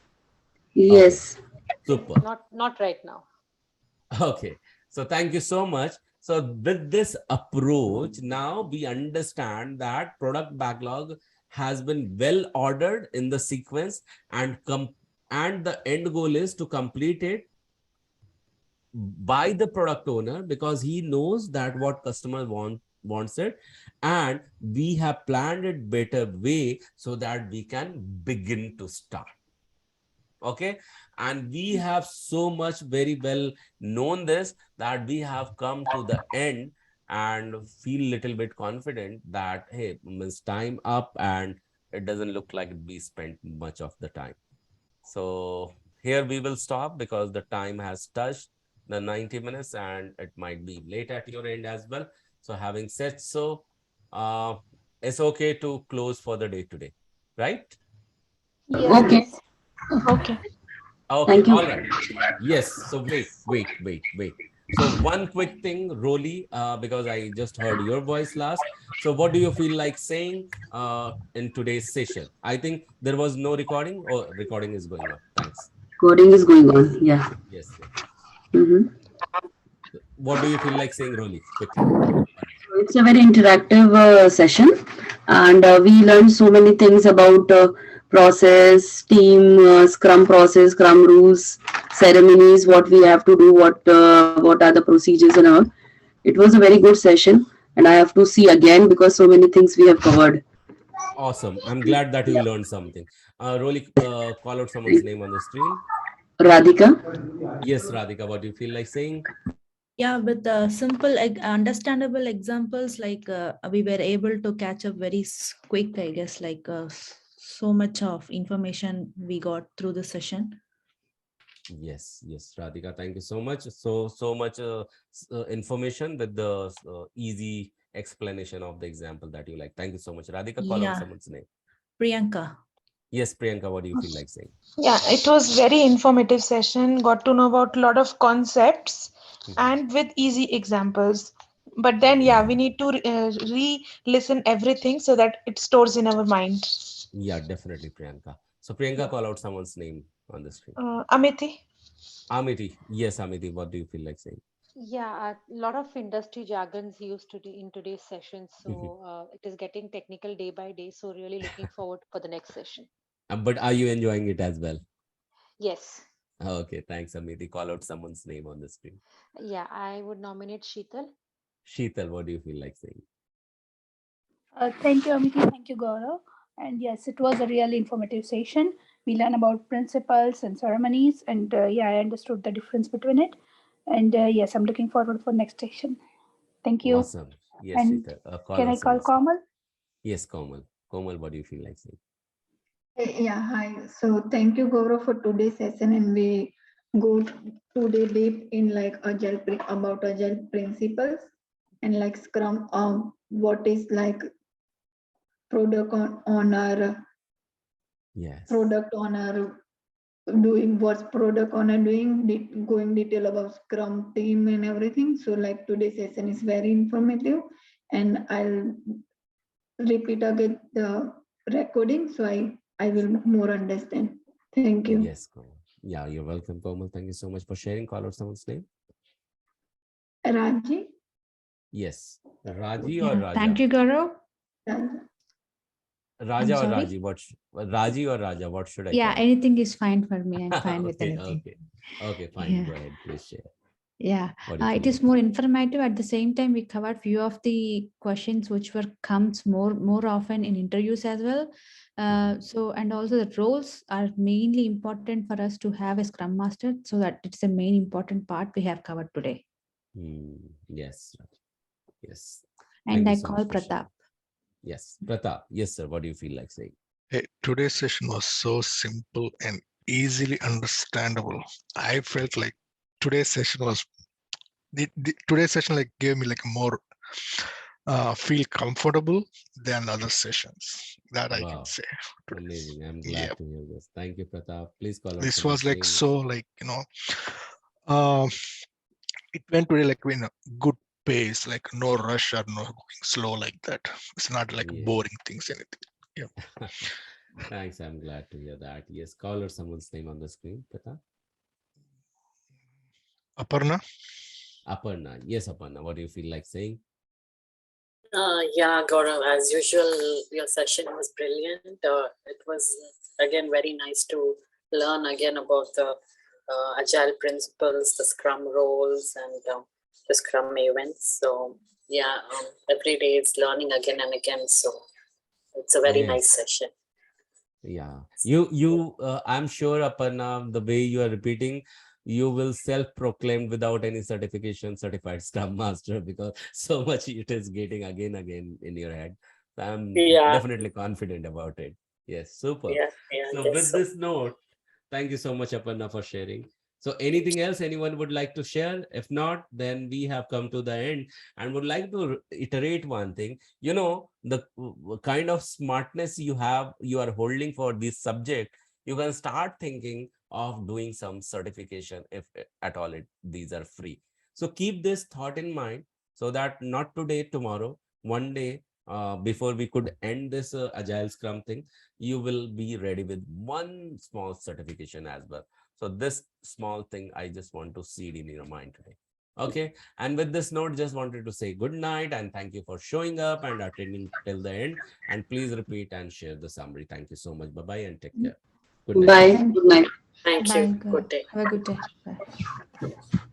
Okay, Yes. super. Not right now. Okay, so thank you so much. So with this approach, now we understand that product backlog has been well ordered in the sequence, and the end goal is to complete it by the product owner, because he knows that what customer wants it, and we have planned it better way so that we can begin to start. Okay, and we have so much very well known this, that we have come to the end and feel little bit confident that, hey, means time up, and it doesn't look like we spent much of the time. So here we will stop, because the time has touched the 90 minutes, and it might be late at your end as well. So having said so, uh, it's okay to close for the day today, right? Yes, Okay. yes. Okay. Okay, Thank you. all right. Yes. So wait. So one quick thing, Rolly, because I just heard your voice last. So what do you feel like saying in today's session? I think there was no recording, or recording is going on. Thanks. Coding is going on. Yeah. Yes, yes. Mm-hmm. What do you feel like saying, Rolly? Quickly. It's a very interactive session, and we learned so many things about process, team, Scrum process, Scrum rules, ceremonies, what we have to do, what are the procedures and all. It was a very good session, and I have to see again because so many things we have covered. Awesome. I'm glad that you learned something. Rolly, call out someone's name on the screen. Radhika. Yes, Radhika, what do you feel like saying? Yeah, with simple, understandable examples, like we were able to catch up very quick, I guess, like so much of information we got through the session. Yes, Radhika, thank you so much. So much information with the easy explanation of the example that you like. Thank you so much. Radhika, call out Yeah, someone's name. Priyanka. Yes, Priyanka, what do you feel like saying? Yeah, it was very informative session. Got to know about a lot of concepts Mhm. and with easy examples. But then, Yes. yeah, we need to re-listen everything so that it stores in our mind. Yeah, definitely, Priyanka. So Priyanka, Yeah. call out someone's name on the screen. Amiti. Amity. Yes, Amity, what do you feel like saying? Yeah, a lot of industry jargons used to in today's session, so it is getting technical day by day. So really looking forward for the next session. But are you enjoying it as well? Yes. Okay, thanks, Amity. Call out someone's name on the screen. Yeah, I would nominate Sheetal. Sheetal, what do you feel like saying? Thank you, Amity. Thank you, Gaurav. And yes, it was a really informative session. We learned about principles and ceremonies, and yeah, I understood the difference between it. And yes, I'm looking forward for next session. Thank you. Awesome. Yes, And Sheetal. Call can out I call someone's name. Kamal? Yes, Komal. Komal, what do you feel like saying? Yeah, hi. So thank you, Gaurav, for today's session, and we go today deep in like about agile principles and like Scrum. What is like product owner, Yes. product owner doing what's product owner doing, going detail about Scrum team and everything. So like today's session is very informative, and I'll repeat again the recording so I will more understand. Thank you. Yes, Komal. Yeah, you're welcome, Komal. Thank you so much for sharing. Call out someone's name. Raji. Yes. Raji or Yeah, Raja? thank you, Gaurav. Raja or sorry? Raji? Raji or Raja? What should I Yeah, call? anything is fine for me. I'm fine with Okay, anything. okay, fine. Yeah. Go ahead, please share. Yeah, What do you it feel is like? more informative. At the same time, we covered few of the questions which were comes more often in interviews as well. So and also the roles are mainly important for us to have a Scrum Master, so that it's a main important part we have covered today. Yes, yes. And Thank you I so call much for sharing. Pratap. Yes, Pratap. Yes, sir. What do you feel like saying? Hey, today's session was so simple and easily understandable. I felt like today's session was today's session like gave me like a more feel comfortable than other sessions, that I can Wow, say. amazing. I'm Yeah, glad to hear this. Thank you, Pratap. Please call out this was someone's like name. so like uh, it went really like in a good pace, like no rush or no going slow like that. It's not like Yeah. boring things anything. Yeah. Thanks. I'm glad to hear that. Yes, call out someone's name on the screen, Pratap. Aparna. Aparna. Yes, Aparna. What do you feel like saying? Yeah, Gaurav, as usual, your session was brilliant. It was, again, very nice to learn again about the Agile Principles, the Scrum Roles, and the Scrum Events. So, yeah, every day it's learning again and again. So, it's a very nice session. Yeah, I'm sure, Aparna, the way you are repeating, you will self-proclaim without any certification, certified Scrum Master, because so much it is getting again in your head. I'm definitely confident about it. Yes, super. So with this note, thank you so much, Aparna, for sharing. So anything else anyone would like to share? If not, then we have come to the end and would like to iterate one thing. You know, the kind of smartness you are holding for this subject, you can start thinking of doing some certification if at all these are free. So keep this thought in mind, so that not today, tomorrow, one day, before we could end this Agile Scrum thing, you will be ready with one small certification as well. So this small thing I just want to seed in your mind today. Okay. And with this note, just wanted to say good night and thank you for showing up and attending till the end. And please repeat and share the summary. Thank you so much. Bye-bye and take care. Good night. Bye. Good night. Thank Bye. you. Good day. Have a good day. Bye.